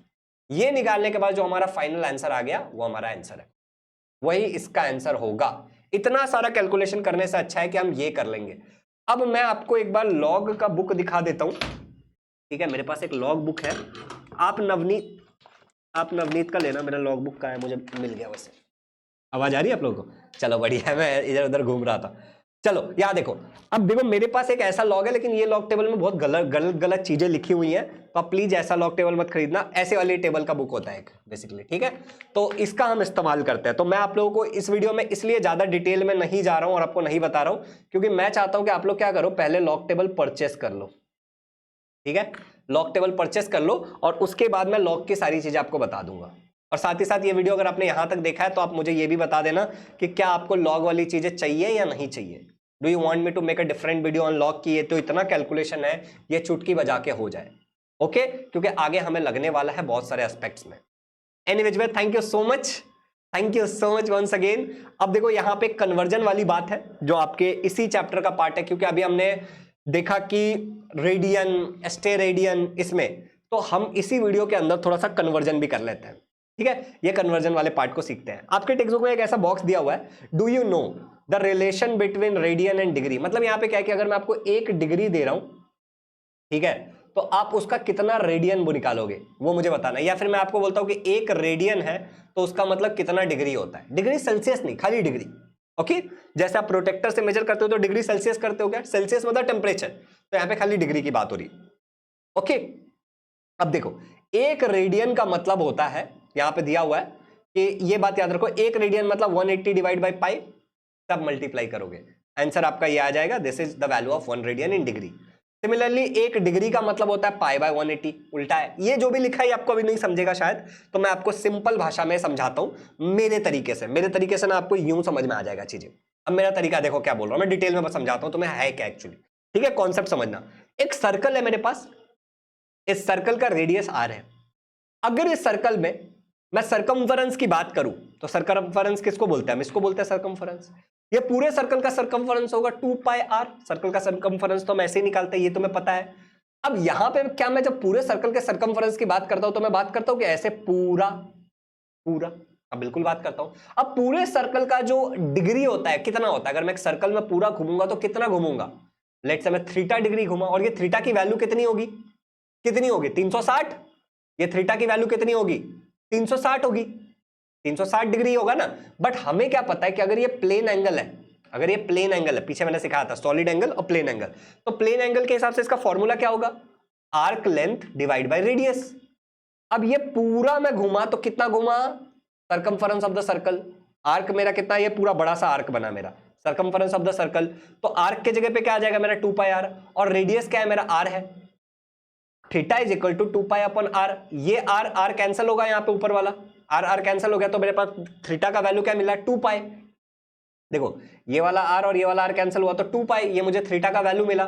ये निकालने के बाद जो हमारा फाइनल आंसर आ गया वो हमारा आंसर है, वही इसका आंसर होगा। इतना सारा कैलकुलेशन करने से अच्छा है कि हम ये कर लेंगे। अब मैं आपको एक बार लॉग का बुक दिखा देता हूं, ठीक है, मेरे पास एक लॉग बुक है। आप नवनीत का लेना, मेरा लॉग बुक का है, मुझे मिल गया वैसे। आवाज आ रही है आप लोगों को, चलो बढ़िया है, मैं इधर उधर घूम रहा था। चलो यहाँ देखो, अब देखो मेरे पास एक ऐसा लॉग है, लेकिन ये लॉग टेबल में बहुत गलत चीजें लिखी हुई हैं, तो आप प्लीज ऐसा लॉग टेबल मत खरीदना। ऐसे वाली टेबल का बुक होता है एक बेसिकली, ठीक है, तो इसका हम इस्तेमाल करते हैं। तो मैं आप लोगों को इस वीडियो में इसलिए ज्यादा डिटेल में नहीं जा रहा हूं और आपको नहीं बता रहा हूं, क्योंकि मैं चाहता हूं कि आप लोग क्या करो, पहले लॉग टेबल परचेस कर लो, ठीक है, लॉग टेबल परचेस कर लो, और उसके बाद मैं लॉग की सारी चीजें आपको बता दूंगा। और साथ ही साथ ये वीडियो अगर आपने यहां तक देखा है तो आप मुझे ये भी बता देना कि क्या आपको लॉग वाली चीजें चाहिए या नहीं चाहिए। Do you want me to make a different video on log की, ये तो इतना कैलकुलेशन है, ये चुटकी बजा के हो जाए, ओके, क्योंकि आगे हमें लगने वाला है बहुत सारे एस्पेक्ट्स में। एनीवेज में thank you so much once again. अब देखो यहाँ पे कन्वर्जन वाली बात है जो आपके इसी चैप्टर का पार्ट है, क्योंकि अभी हमने देखा कि रेडियन, स्टेरेडियन, इसमें तो हम इसी वीडियो के अंदर थोड़ा सा कन्वर्जन भी कर लेते हैं, ठीक है। ये कन्वर्जन वाले पार्ट को सीखते हैं। आपके टेक्स्ट बुक में एक ऐसा बॉक्स दिया हुआ है, do you know the relation between radian and degree. मतलब यहाँ पे क्या है कि अगर मैं आपको 1 डिग्री दे रहा हूं, ठीक है, तो आप उसका कितना रेडियन वो निकालोगे वो मुझे बताना है। या फिर मैं आपको बोलता हूं कि 1 रेडियन है तो उसका मतलब कितना डिग्री होता है, डिग्री सेल्सियस नहीं, खाली डिग्री। ओके, जैसे आप प्रोटेक्टर से मेजर करते हो तो डिग्री सेल्सियस करते हो क्या, सेल्सियस मतलब टेम्परेचर, तो यहां पे खाली डिग्री की बात हो रही है। ओके, अब देखो 1 रेडियन का मतलब होता है, यहां पे दिया हुआ है कि ये बात याद रखो, 1 रेडियन मतलब 180 डिवाइड बाई पाई, तब मल्टीप्लाई करोगे, आंसर आपका ये आ जाएगा, this is the value of 1 radian in degree. Similarly 1 degree का मतलब होता है पाई बाय 180, उल्टा है। ये जो भी लिखा है आपको अभी नहीं समझेगा शायद, तो मैं आपको सिंपल भाषा में समझाता हूं मेरे तरीके से ना आपको यूं समझ में आ जाएगा चीजें। अब मेरा तरीका देखो क्या बोल रहा हूं, मैं डिटेल में समझाता हूं तुम्हें है क्या एक्चुअली। ठीक है, कॉन्सेप्ट समझना। एक सर्कल है मेरे पास, इस सर्कल का रेडियस आर है। अगर इस सर्कल में मैं सरकमफेरेंस की बात करूं तो सरकमफेरेंस किसको बोलते हैं, हम इसको बोलते हैं सरकमफेरेंस। ये पूरे सर्कल का सरकमफेरेंस होगा 2 पाई आर, सर्कल का सरकमफेरेंस तो हम ऐसे ही निकालते हैं, ये तुम्हें पता है। अब यहां पे क्या, मैं जब पूरे सर्कल के सरकमफेरेंस की बात करता हूं तो मैं बात करता हूं कि ऐसे पूरा पूरा, अब बिल्कुल बात करता हूं। अब पूरे सर्कल का जो डिग्री होता है कितना होता है, अगर मैं एक सर्कल में पूरा घूमूंगा तो कितना घूमूंगा, लेट्स से मैं थीटा डिग्री घूमा, और ये थीटा की वैल्यू कितनी होगी, 360। ये थीटा की वैल्यू कितनी होगी, 360 होगी, 360 डिग्री होगा ना। बट हमें क्या पता है कि अगर ये प्लेन एंगल है, अगर ये प्लेन एंगल है, पीछे मैंने सिखाया था सॉलिड एंगल और प्लेन एंगल, तो प्लेन एंगल के हिसाब से इसका फॉर्मूला क्या होगा, arc length divide by radius. अब ये पूरा मैं घुमा तो कितना घुमा, circumference of the circle, arc मेरा कितना, ये पूरा बड़ा सा आर्क बना मेरा, सरकमफेरेंस ऑफ द सर्कल, तो आर्क के जगह पे क्या आ जाएगा मेरा 2 पाई आर, और रेडियस क्या है मेरा आर है, theta is equal to 2 pi upon r. ये आर आर कैंसिल होगा, यहां पे ऊपर वाला आर आर कैंसिल हो गया, तो मेरे पास थीटा का वैल्यू क्या मिला, 2 पाई। देखो ये वाला आर और ये वाला आर कैंसिल हुआ तो 2 पाई, ये मुझे थीटा का वैल्यू मिला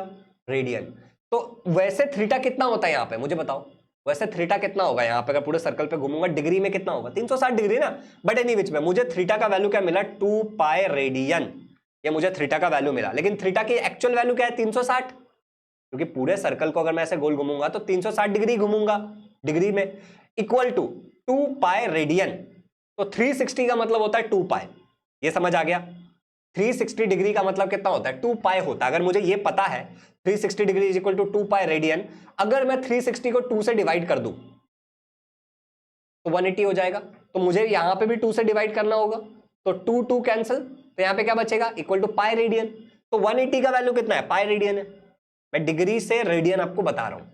रेडियन। तो वैसे थीटा कितना होता है यहां पे मुझे बताओ, वैसे थीटा कितना होगा यहां पे, अगर पूरे सर्कल पे घूमूंगा डिग्री में कितना होगा, 360 डिग्री ना। बट एनी विच में मुझे थीटा का वैल्यू क्या मिला, 2 पाई रेडियन, ये मुझे थीटा का वैल्यू मिला। लेकिन थीटा की एक्चुअल वैल्यू क्या है, 360, क्योंकि पूरे सर्कल को अगर मैं ऐसे गोल घूमूंगा तो 360 डिग्री घूमूंगा डिग्री में, इक्वल टू 2 पाई रेडियन। तो 360 का मतलब होता है 2 पाई, ये समझ आ गया। 360 डिग्री का मतलब कितना होता है, 2 पाई होता है। अगर मुझे ये पता है 360 degree is equal to 2 pi radian, अगर मैं 360 को 2 से डिवाइड कर दूं तो 180 हो जाएगा। तो मुझे यहां पे भी 2 से डिवाइड करना होगा, तो 2 2 कैंसिल, तो यहां पे क्या बचेगा, इक्वल टू पाई रेडियन। तो 180 का वैल्यू कितना है, पाई रेडियन है। मैं डिग्री से रेडियन आपको बता रहा हूं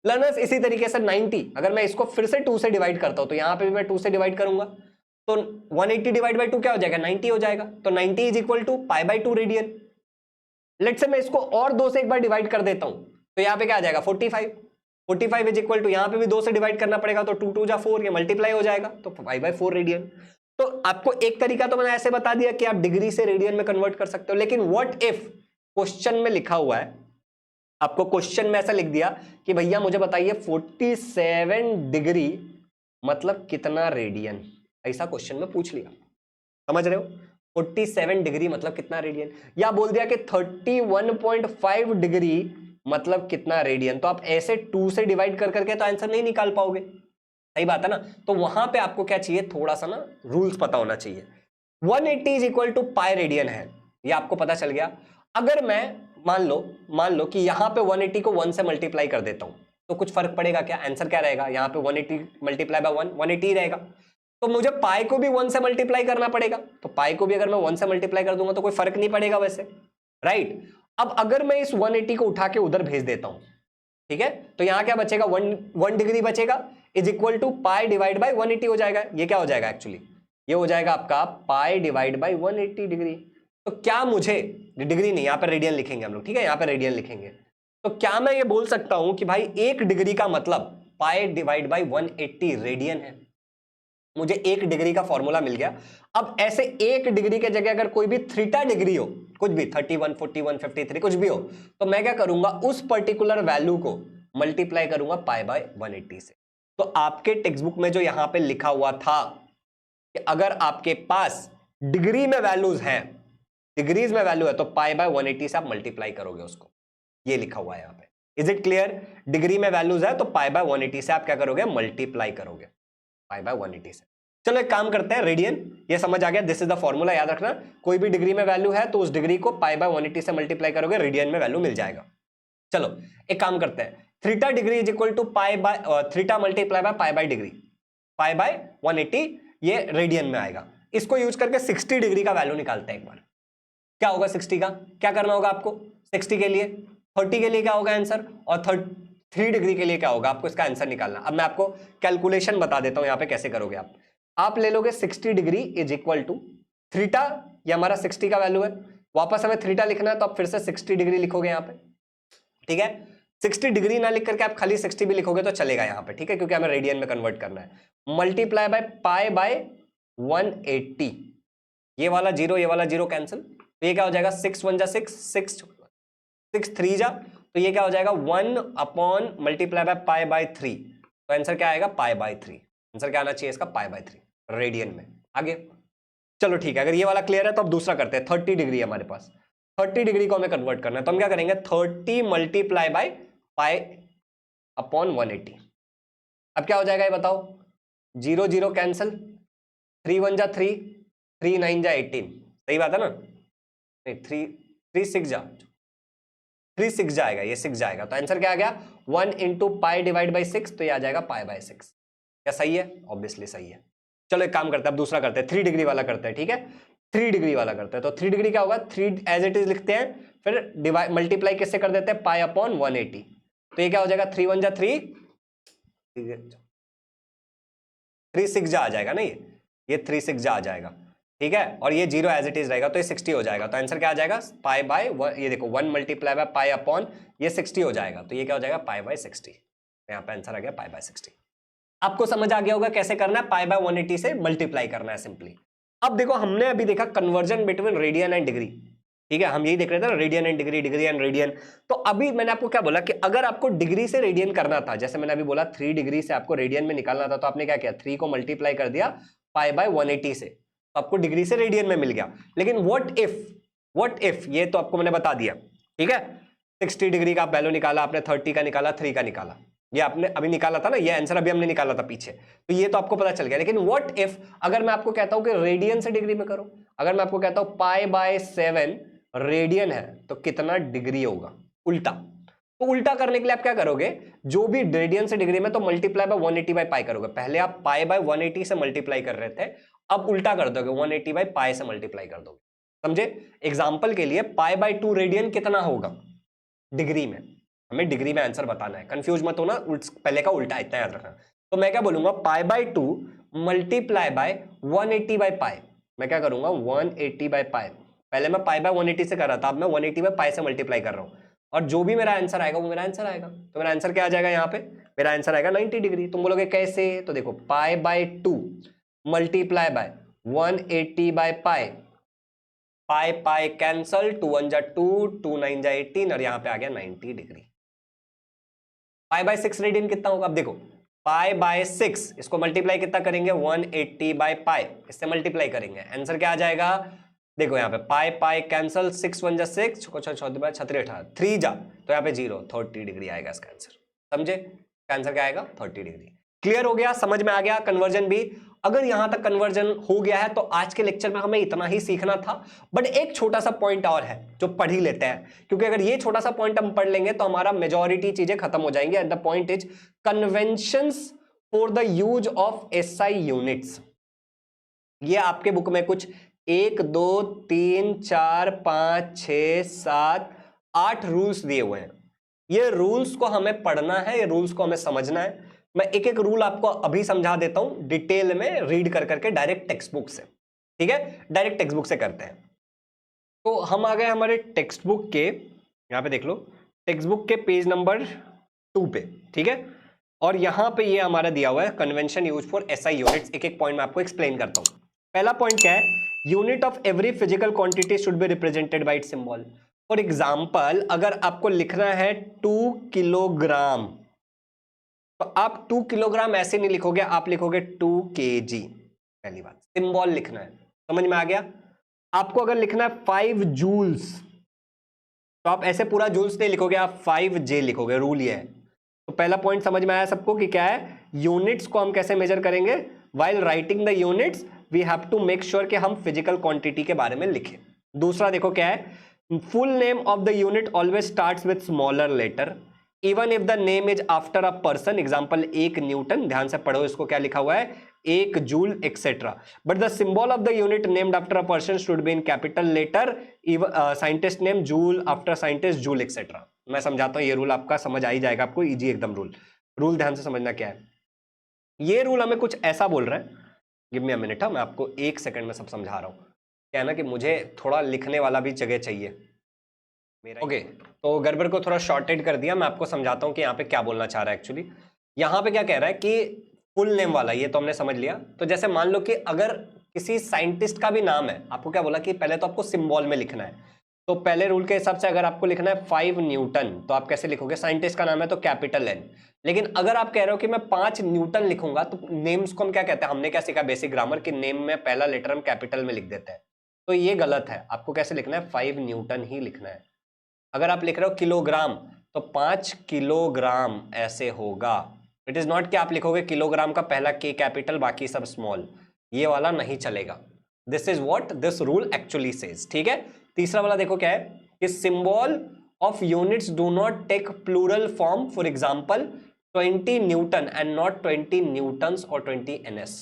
लर्नर्स। इसी तरीके से 90, अगर मैं इसको फिर से 2 से डिवाइड करता हूं तो यहां पे भी मैं 2 से डिवाइड करूंगा, तो 180 डिवाइड बाई 2 क्या हो जाएगा, 90 हो जाएगा। तो 90 is equal to pi by 2 radian. Let's say मैं इसको और 2 से एक बार डिवाइड कर देता हूं तो यहां पे क्या आ जाएगा, 45। 45 इज इक्वल टू, यहां पे भी 2 से डिवाइड करना पड़ेगा, तो 2 2 जा 4, ये मल्टीप्लाई हो जाएगा, तो पाई बाई 4 रेडियन। तो आपको एक तरीका तो मैंने ऐसे बता दिया कि आप डिग्री से रेडियन में कन्वर्ट कर सकते हो, लेकिन व्हाट इफ क्वेश्चन में लिखा हुआ है, आपको क्वेश्चन में ऐसा लिख दिया कि भैया मुझे बताइए 47 डिग्री मतलब कितना रेडियन, ऐसा क्वेश्चन में पूछ लिया, समझ रहे हो, 47 डिग्री मतलब कितना रेडियन, या बोल दिया कि 31.5 डिग्री मतलब कितना रेडियन, तो आप ऐसे 2 से डिवाइड कर करके तो आंसर नहीं निकाल पाओगे, सही बात है ना। तो वहां पे आपको क्या चाहिए, थोड़ा सा ना रूल्स पता होना चाहिए। 180 is equal to pi radian है, ये आपको पता चल गया। अगर मैं मान लो कि यहां पे 180 को 1 से मल्टीप्लाई कर देता हूं तो कुछ फर्क पड़ेगा क्या, आंसर क्या रहेगा, यहां पे 180 मल्टीप्लाई बाय 1 180 ही रहेगा। तो मुझे पाई को भी 1 से मल्टीप्लाई करना पड़ेगा, तो पाई को भी अगर मैं 1 से मल्टीप्लाई कर दूंगा तो कोई फर्क नहीं पड़ेगा वैसे, राइट। अब अगर मैं इस 180 को उठा के उधर भेज देता हूं, ठीक है, तो यहां क्या बचेगा, 1 डिग्री बचेगा, is equal to pi divide by 180 हो जाएगा। ये क्या हो जाएगा एक्चुअली, ये हो जाएगा आपका पाई डिवाइड बाई 180 डिग्री। तो क्या मुझे, डिग्री नहीं, यहां पर रेडियन लिखेंगे हम लोग, ठीक है, यहां पर रेडियन लिखेंगे। तो क्या मैं ये बोल सकता हूं कि भाई 1 डिग्री का मतलब पाई डिवाइड बाई 180 रेडियन है, मुझे 1 डिग्री का फॉर्मूला मिल गया। अब ऐसे 1 डिग्री के जगह अगर कोई भी थीटा डिग्री हो, कुछ भी 31 41 53 कुछ भी हो, तो मैं क्या करूंगा, उस पर्टिकुलर वैल्यू को मल्टीप्लाई करूंगा पाई बाय 180 से। तो आपके टेक्स्ट बुक में जो यहां पे लिखा हुआ था कि अगर आपके पास डिग्री में वैल्यूज हैं, डिग्रीज में वैल्यू है, तो पाई बाय 180 से आप मल्टीप्लाई करोगे उसको, ये लिखा हुआ है यहां पे। इज इट क्लियर, डिग्री में वैल्यूज है तो पाई बाय 180 से आप क्या करोगे, मल्टीप्लाई करोगे पाई बाय 180 से। चलो एक काम करते हैं, रेडियन ये समझ आ गया, दिस इज द फॉर्मूला, याद रखना, कोई भी डिग्री में वैल्यू है तो उस डिग्री को पाई बाय 180 से मल्टीप्लाई करोगे, रेडियन में वैल्यू मिल जाएगा। चलो एक काम करते हैं, theta degree is equal to pi by theta multiply by pi by degree, pi by 180 ये रेडियन में आएगा। इसको यूज करके 60 डिग्री का वैल्यू निकालते हैं एक बार। क्या होगा 60 का, क्या करना होगा आपको 60 के लिए, 30 के लिए क्या होगा आंसर, और 3 डिग्री के लिए क्या होगा, आपको इसका आंसर निकालना। अब मैं आपको कैलकुलेशन बता देता हूं यहां पे कैसे करोगे आप ले लोगे 60 degree is equal to theta, ये हमारा 60 का वैल्यू है, वापस हमें थीटा लिखना है तो आप फिर से 60 डिग्री लिखोगे यहां पे, ठीक है। 60 डिग्री ना लिख करके आप खाली 60 भी लिखोगे तो चलेगा यहां पे, ठीक है, क्योंकि हमें रेडियन में कन्वर्ट करना है। मल्टीप्लाई बाय पाई बाय 180, ये वाला जीरो ये वाला जीरो कैंसिल, तो ये क्या हो जाएगा 6 1 जा 6, 6 3 जा, तो ये क्या हो जाएगा 1 upon multiply by pi bye 3, तो आंसर क्या आएगा पाई बाय 3। आंसर क्या आना चाहिए इसका पाई बाय 3 रेडियन में। आगे चलो ठीक है, अगर ये वाला क्लियर है तो अब दूसरा करते हैं। 30 डिग्री हमारे पास, 30 डिग्री को हमें कन्वर्ट करना है, तो हम क्या करेंगे 30 मल्टीप्लाई बाय पाई अपॉन 180। अब क्या हो जाएगा ये बताओ, 0 0 कैंसिल, 3 1 जा 3, 3 9 जा 18, सही बात है ना, नहीं 3 6 जा 3 6 जाएगा, ये 6 जाएगा, तो आंसर क्या आ गया 1 इंटू पाई डिवाइड बाई 6, तो ये आ जाएगा पाई बाय 6। क्या सही है, ऑब्वियसली सही है। चलो एक काम करते हैं, अब दूसरा करते हैं, 3 डिग्री वाला करते हैं, ठीक है, 3 डिग्री वाला करते हैं। तो 3 डिग्री क्या होगा, 3 एज इट इज लिखते हैं, फिर डिवाइड मल्टीप्लाई किससे कर देते हैं पाई अपॉन 180, तो ये क्या हो जाएगा 3 1 जा 3, 3 6 जा आ जाएगा ना, ये 3 6 जा आ जाएगा, ठीक है, और ये 0 एज इट इज रहेगा तो ये 60 हो जाएगा। तो आंसर क्या आ जाएगा पाई बाय, ये देखो 1 मल्टीप्लाई बाय पाई अपॉन ये 60 हो जाएगा, तो ये क्या हो जाएगा पाई बाय 60, यहाँ पे आंसर आ गया पाई बाय 60। आपको समझ आ गया होगा कैसे करना है, पाई बाय 180 से मल्टीप्लाई करना है सिंपली। अब देखो हमने अभी देखा conversion between radian and degree, ठीक है, हम यही देख रहे थे ना, radian and degree, degree and radian. तो अभी मैंने आपको क्या बोला कि अगर आपको डिग्री से रेडियन करना था, जैसे मैंने अभी बोला 3 डिग्री से आपको रेडियन में निकालना था, तो आपने क्या किया 3 को मल्टीप्लाई कर दिया पाई बाय 180 से, तो आपको डिग्री से रेडियन में मिल गया। लेकिन व्हाट इफ ये तो आपको मैंने बता दिया, ठीक है, 60 डिग्री का आप वैल्यू निकाला आपने, 30 का निकाला, 3 का निकाला, ये आपने अभी निकाला था ना, ये आंसर अभी हमने निकाला था पीछे, तो ये तो आपको पता चल गया। लेकिन व्हाट इफ अगर मैं आपको कहता हूं कि रेडियन से डिग्री में करो, अगर मैं आपको कहता हूं पाई बाय 7 रेडियन है तो कितना डिग्री होगा, उल्टा। तो उल्टा करने के लिए आप क्या करोगे, जो भी रेडियन से डिग्री में तो मल्टीप्लाई बाय 180 बाय पाई करोगे। पहले आप पाई बाय 180 से मल्टीप्लाई कर रहे थे, अब उल्टा कर दोगे 180 बाय पाई से मल्टीप्लाई कर दोगे, समझे। एग्जांपल के लिए पाई बाय 2 रेडियन कितना होगा डिग्री में, हमें डिग्री में आंसर बताना है, कंफ्यूज मत होना, पहले का उल्टा, इतना याद रखना। तो मैं क्या बोलूंगा pi by 2 multiply by 180 by pi, मैं क्या करूंगा 180 बाय पाई, पहले मैं पाई बाय 180 से कर रहा था, अब मैं 180 बाय पाई से मल्टीप्लाई कर रहा हूं, और जो भी मेरा आंसर आएगा वो मेरा आंसर आएगा। तो मेरा आंसर क्या आ जाएगा यहाँ पे, मेरा आंसर आएगा 90 डिग्री। तुम बोलोगे कैसे, तो देखो pi by 2 multiply by 180 by pi, pi pi cancel, 2 1 जा 2, 2 9 जा 18, और यहां पे आ गया 90 डिग्री। पाई बाय 6 रेडियन कितना होगा, अब देखो पाई बाय 6 इसको मल्टीप्लाई कितना करेंगे 180 बाय पाई, इससे मल्टीप्लाई करेंगे, आंसर क्या आ जाएगा, देखो यहाँ पे पाई पाई कैंसल, 6 1 जा 6, 6 3 जा, तो यहाँ पे 0, 30 डिग्री आएगा इसका आंसर, समझे। आंसर क्या आएगा 30 डिग्री। क्लियर हो गया, समझ में आ गया कन्वर्जन भी। अगर यहां तक कन्वर्जन हो गया है तो आज के लेक्चर में हमें इतना ही सीखना था, बट एक छोटा सा पॉइंट और है जो पढ़ ही लेते हैं, क्योंकि अगर ये छोटा सा पॉइंट हम पढ़ लेंगे तो हमारा मेजॉरिटी चीजें खत्म हो जाएंगी। And the point is conventions for the use of SI units. ये आपके बुक में कुछ 1 2 3 4 5 6 7 8 रूल्स दिए हुए हैं। ये रूल्स को हमें पढ़ना है, ये रूल्स को हमें समझना है। मैं एक एक रूल आपको अभी समझा देता हूं डिटेल में, रीड कर करके डायरेक्ट टेक्स्ट बुक से, ठीक है, डायरेक्ट टेक्स्ट बुक से करते हैं। तो हम आ गए हमारे टेक्स्ट बुक के, यहां पे देख लो, टेक्स्ट बुक के पेज नंबर 2 पे, ठीक है, और यहां पे ये हमारा दिया हुआ है convention use for SI units. एक एक पॉइंट मैं आपको एक्सप्लेन करता हूं। पहला पॉइंट क्या है, unit of every physical quantity should be represented bye it's symbol. For example अगर आपको लिखना है 2 किलोग्राम, तो आप 2 किलोग्राम ऐसे नहीं लिखोगे, आप लिखोगे 2 kg। पहली बात सिंबल लिखना है, समझ में आ गया। आपको अगर लिखना है 5 जूल्स, तो आप ऐसे पूरा जूल्स नहीं लिखोगे, आप 5J लिखोगे, रूल ये है। तो पहला पॉइंट समझ में आया सबको कि क्या है, यूनिट्स को हम कैसे मेजर करेंगे, while writing the units we have to make sure कि हम फिजिकल क्वांटिटी के बारे में लिखें। दूसरा देखो क्या है, full name of the unit always starts with smaller letter even if the name is after a person, example 1 newton, ध्यान से पढ़ो इसको क्या लिखा हुआ है, 1 joule etcetera, but the symbol of the unit named after a person should be in capital letter, scientist name joule after scientist Joule etcetera. मैं समझाता हूं, ये रूल आपका समझ आ ही जाएगा, आपको इजी एकदम रूल ध्यान से समझना क्या है। ये रूल हमें कुछ ऐसा बोल रहा है, गिव मी अ मिनट, मैं आपको 1 सेकंड में सब समझा रहा हूं। क्या है ना कि मुझे थोड़ा लिखने वाला भी जगह चाहिए मेरा। ओके, तो गड़बड़ को थोड़ा शॉर्टेड कर दिया, मैं आपको समझाता हूं कि यहाँ पे क्या बोलना चाह रहा है एक्चुअली। यहाँ पे क्या कह रहा है कि फुल नेम वाला, ये तो हमने समझ लिया। तो जैसे मान लो कि अगर किसी साइंटिस्ट का भी नाम है, आपको क्या बोला कि पहले तो आपको सिंबल में लिखना है। तो पहले रूल के हिसाब से अगर आपको लिखना है 5 न्यूटन, तो आप कैसे लिखोगे, साइंटिस्ट का नाम है तो कैपिटल N। लेकिन अगर आप कह रहे हो कि मैं 5 न्यूटन लिखूंगा, तो नेम्स को हम क्या कहते हैं, हमने क्या सीखा बेसिक ग्रामर, कि नेम में पहला लेटर हम कैपिटल में लिख देते हैं। तो ये गलत है, आपको कैसे लिखना है, 5 न्यूटन ही लिखना है। अगर आप लिख रहे हो किलोग्राम, तो 5 किलोग्राम ऐसे होगा। इट इज नॉट कि आप लिखोगे किलोग्राम का पहला के कैपिटल बाकी सब स्मॉल, ये वाला नहीं चलेगा। This is what this rule actually says, ठीक है। तीसरा वाला देखो क्या है कि symbol of units do not take plural form, for example 20 newton and not 20 newtons और 20 NS।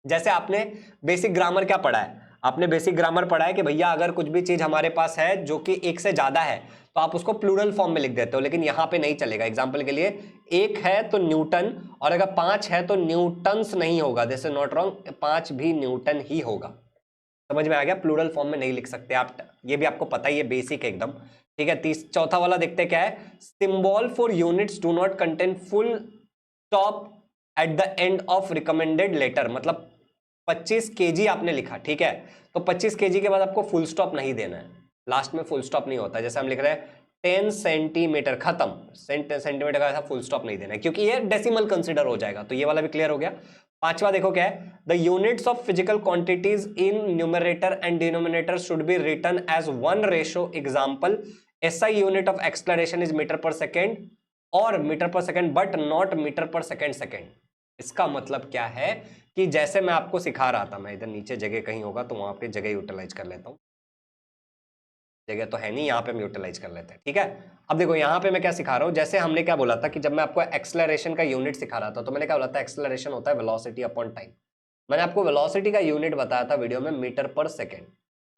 जैसे आपने बेसिक ग्रामर क्या पढ़ा है, आपने बेसिक ग्रामर पढ़ा है कि भैया अगर कुछ भी चीज हमारे पास है जो कि 1 से ज्यादा है तो आप उसको प्लूरल फॉर्म में लिख देते हो, लेकिन यहां पे नहीं चलेगा। एग्जांपल के लिए 1 है तो न्यूटन, और अगर 5 है तो न्यूटन्स नहीं होगा, दिस इज नॉट रॉन्ग, 5 भी न्यूटन ही होगा। समझ में आ गया, प्लूरल फॉर्म में नहीं लिख सकते आप, ये भी आपको पता ही है, बेसिक एकदम, ठीक है। चौथा वाला देखते क्या है, symbol for units do not contain full stop at the end of recommended letter, मतलब 25 kg आपने लिखा, ठीक है, तो 25 kg के बाद आपको फुल स्टॉप नहीं देना है, लास्ट में फुल स्टॉप नहीं होता। जैसे हम लिख रहे हैं 10 सेंटीमीटर, खत्म, सेंटीमीटर का ऐसा फुल स्टॉप नहीं देना है, क्योंकि ये डेसिमल कंसिडर हो जाएगा। तो ये वाला भी क्लियर हो गया। पांचवा देखो क्या है, the units of physical quantities in numerator and denominator should be written as 1 example SI unit of acceleration is metre per second और metre per second but not metre per second. इसका मतलब क्या है कि जैसे मैं आपको सिखा रहा था, मैं इधर नीचे जगह कहीं होगा तो वहां पे जगह यूटिलाइज कर लेता हूं, जगह तो है नहीं, यहाँ पे हम यूटिलाइज कर लेते हैं, ठीक है। अब देखो यहाँ पे मैं क्या सिखा रहा हूँ, जैसे हमने क्या बोला था कि जब मैं आपको एक्सेलरेशन का यूनिट सिखा रहा था, तो मैंने क्या बोला था, एक्सेलरेशन होता है वेलोसिटी अपॉन टाइम। मैंने आपको वेलोसिटी का यूनिट बताया था वीडियो में मीटर पर सेकेंड,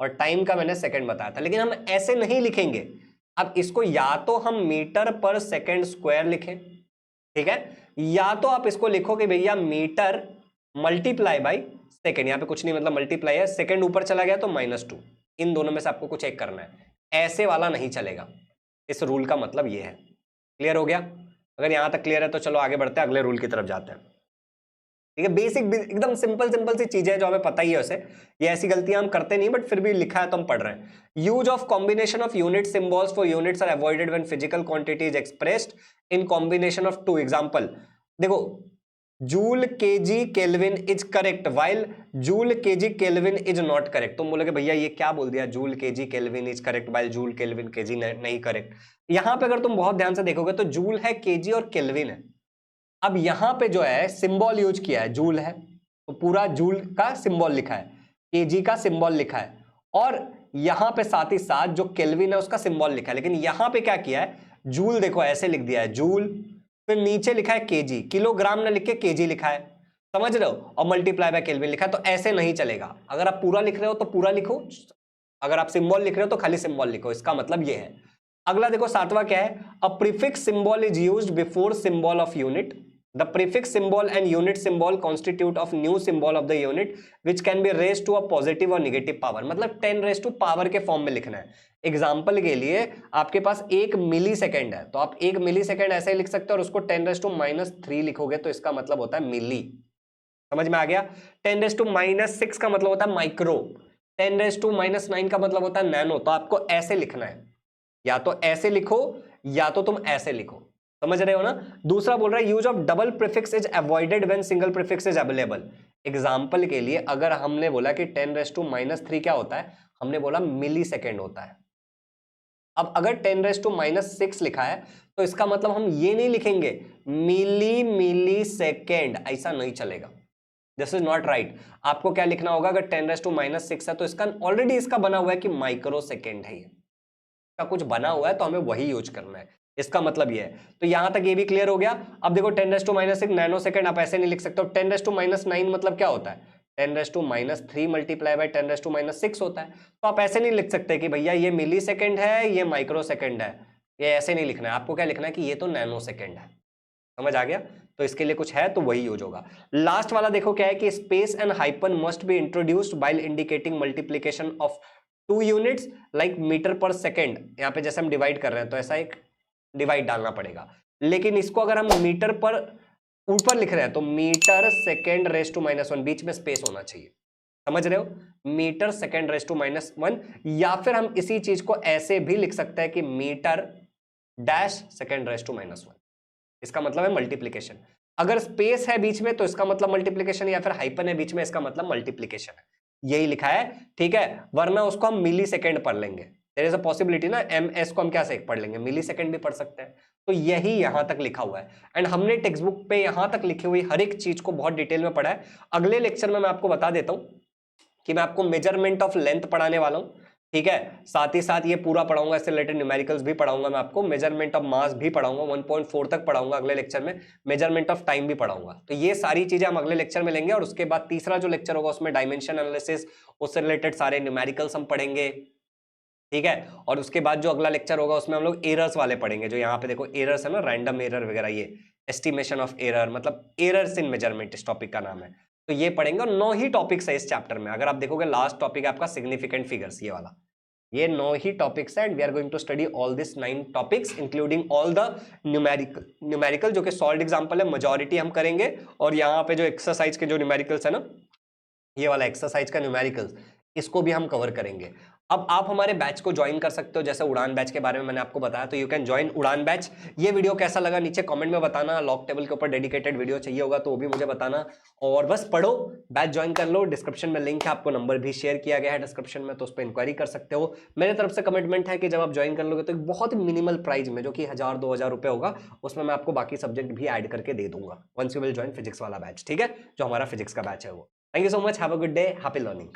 और टाइम का मैंने सेकेंड बताया था, लेकिन हम ऐसे नहीं लिखेंगे। अब इसको या तो हम मीटर पर सेकेंड स्क्वायर लिखें, ठीक है, या तो आप इसको लिखो कि भैया मीटर मल्टीप्लाई बाई सेकेंड, यहाँ पे कुछ नहीं, मतलब मल्टीप्लाई है, सेकेंड ऊपर चला गया तो -2, इन दोनों में से आपको कुछ एक करना है, ऐसे वाला नहीं चलेगा। इस रूल का मतलब ये है। क्लियर हो गया? अगर यहां तक क्लियर है तो चलो आगे बढ़ते हैं, अगले रूल की तरफ जाते हैं, ठीक है। बेसिक एकदम सिंपल सी चीजें जो हमें पता ही है उसे, ये ऐसी गलतियां हम करते नहीं, बट फिर भी लिखा है तो हम पढ़ रहे हैं। Use of combination of unit symbols for units are avoided when physical quantity is expressed in combination of 2 example. देखो, joule kg kelvin is correct while joule kg kelvin is not correct. तुम बोलोगे भैया ये क्या बोल दिया, joule kg kelvin is correct while joule kelvin kg नहीं correct. यहां पे अगर तुम बहुत ध्यान से देखोगे तो जूल है, केजी और केल्विन है। अब यहां पे जो है सिंबल यूज किया है, जूल है तो पूरा जूल का सिंबल लिखा है, केजी का सिंबल लिखा है, और यहां पे साथ ही साथ जो केल्विन है उसका सिंबल लिखा है। लेकिन यहां पे क्या किया है, जूल देखो ऐसे लिख दिया है जूल, फिर नीचे लिखा है केजी, किलोग्राम ना लिख के केजी लिखा है, समझ रहे हो, और मल्टीप्लाई बाय केल्विन लिखा है। तो ऐसे नहीं चलेगा, अगर आप पूरा लिख रहे हो तो पूरा लिखो, अगर आप सिंबल लिख रहे हो तो खाली सिंबल लिखो, इसका मतलब ये है। अगला देखो सातवां क्या है, a prefix symbol is used before symbol of unit. The prefix symbol and unit symbol constitute of new symbol of the unit which can be raised to a positive or negative power, मतलब 10 raised to power के form में लिखना है। Example के लिए आपके पास 1 मिली second है तो आप 1 मिली सेकेंड ऐसे ही लिख सकते हो, और उसको 10 raised to -3 लिखोगे तो इसका मतलब होता है मिली। समझ में आ गया? 10 raised to -6 का मतलब होता है माइक्रो, 10 raised to -9 का मतलब होता है नैनो। तो आपको ऐसे लिखना है, या तो ऐसे लिखो या तो तुम ऐसे लिखो, समझ रहे हो ना। दूसरा बोल रहा है use of double prefix is avoided when single prefix is available. Example के लिए अगर हमने बोला कि 10 raised to -3 क्या होता है, हमने बोला मिली सेकेंड होता है। अब अगर 10 raised to -6 लिखा है तो इसका मतलब हम ये नहीं लिखेंगे मिली सेकेंड, ऐसा नहीं चलेगा, दिस इज नॉट राइट। आपको क्या लिखना होगा, अगर 10 raised to -6 है तो इसका ऑलरेडी इसका बना हुआ है कि माइक्रो सेकेंड है ये, का कुछ बना हुआ है तो हमें वही यूज करना है, इसका मतलब ये है। तो यहां तक ये भी क्लियर हो गया। अब देखो 10⁻⁻⁶ नैनो सेकंड आप ऐसे नहीं लिख सकते हो। 10⁻⁻⁹ मतलब क्या होता है? 10⁻³ मल्टीप्लाई बाय 10⁻⁻⁶ होता है। तो आप ऐसे नहीं लिख सकते कि भैया ये मिली सेकेंड है, ये माइक्रो सेकेंड है, ये ऐसे नहीं लिखना है। आपको क्या लिखना है कि ये तो नैनो सेकेंड है। समझ आ गया? तो इसके लिए कुछ है तो वही यूज होगा। लास्ट वाला देखो क्या है कि space and hyphen must be introduced while indicating multiplication of 2 units like metre per second. यहां पे जैसे हम डिवाइड कर रहे हैं तो ऐसा एक डिवाइड डालना पड़ेगा, लेकिन इसको अगर हम मीटर पर ऊपर लिख रहे हैं तो मीटर सेकेंड रेस टू -1, बीच में स्पेस होना चाहिए। समझ रहे हो? मीटर सेकेंड रेस टू -1, या फिर हम इसी चीज को ऐसे भी लिख सकते हैं कि metre dash second raise to -1। इसका मतलब है मल्टीप्लीकेशन। अगर स्पेस है बीच में तो इसका मतलब मल्टीप्लीकेशन, या फिर हाइपन है बीच में इसका मतलब मल्टीप्लीकेशन है। यही लिखा है, ठीक है? वरना उसको हम मिली सेकेंड पढ़ लेंगे। देयर इज अ पॉसिबिलिटी ना, ms को हम क्या से पढ़ लेंगे, मिली सेकेंड भी पढ़ सकते हैं। तो यही यहां तक लिखा हुआ है, एंड हमने टेक्स्ट बुक पे यहां तक लिखी हुई हर एक चीज को बहुत डिटेल में पढ़ा है। अगले लेक्चर में मैं आपको बता देता हूं कि मैं आपको मेजरमेंट ऑफ लेंथ पढ़ाने वाला हूं, ठीक है? साथ ही साथ ये पूरा पढ़ाऊंगा, इससे रिलेटेड न्यूमेरिकल्स भी पढ़ाऊंगा मैं आपको, मेजरमेंट ऑफ मास भी पढ़ाऊंगा, 1.4 तक पढ़ाऊंगा अगले लेक्चर में, मेजरमेंट ऑफ टाइम भी पढ़ाऊंगा। तो ये सारी चीजें हम अगले लेक्चर में लेंगे, और उसके बाद तीसरा जो लेक्चर होगा उसमें डायमेंशन एनालिसिस, उससे रिलेटेड सारे न्यूमेरिकल्स हम पढ़ेंगे, ठीक है? और उसके बाद जो अगला लेक्चर होगा उसमें हम लोग एरर्स वाले पढ़ेंगे, जो यहाँ पे देखो एरर्स है ना, रैंडम एरर वगैरह, ये एस्टिमेशन ऑफ एरर, मतलब एरर्स इन मेजरमेंट इस टॉपिक का नाम है। तो ये पढ़ेंगे, और 9 ही टॉपिक्स है इस चैप्टर में। अगर आप देखोगे लास्ट टॉपिक है आपका सिग्निफिकेंट फिगर्स, ये वाला, ये 9 ही टॉपिक्स है, and we are going to study all this 9 topics including all the numerical जो कि सॉल्व्ड एग्जांपल है, मेजॉरिटी हम करेंगे। और यहाँ पे जो एक्सरसाइज के जो न्यूमेरिकल्स है ना, ये वाला एक्सरसाइज का न्यूमेरिकल्स, इसको भी हम कवर करेंगे। अब आप हमारे बैच को ज्वाइन कर सकते हो, जैसे उड़ान बैच के बारे में मैंने आपको बताया, तो यू कैन ज्वाइन उड़ान बैच। ये वीडियो कैसा लगा नीचे कमेंट में बताना, लॉग टेबल के ऊपर डेडिकेटेड वीडियो चाहिए होगा तो वो भी मुझे बताना। और बस पढ़ो, बैच ज्वाइन कर लो, डिस्क्रिप्शन में लिंक है, आपको नंबर भी शेयर किया गया है डिस्क्रिप्शन में, तो उस पर इंक्वायरी कर सकते हो। मेरे तरफ से कमिटमेंट है कि जब आप ज्वाइन कर लोगे तो एक बहुत ही मिनिमल प्राइस में, जो कि 1000-2000 रुपए होगा, उसमें मैं आपको बाकी सब्जेक्ट भी ऐड करके दे दूंगा, once you will join physics वाला बैच, ठीक है? जो हमारा फिजिक्स का बैच है वो। Thank you so much, have a good day, happy learning.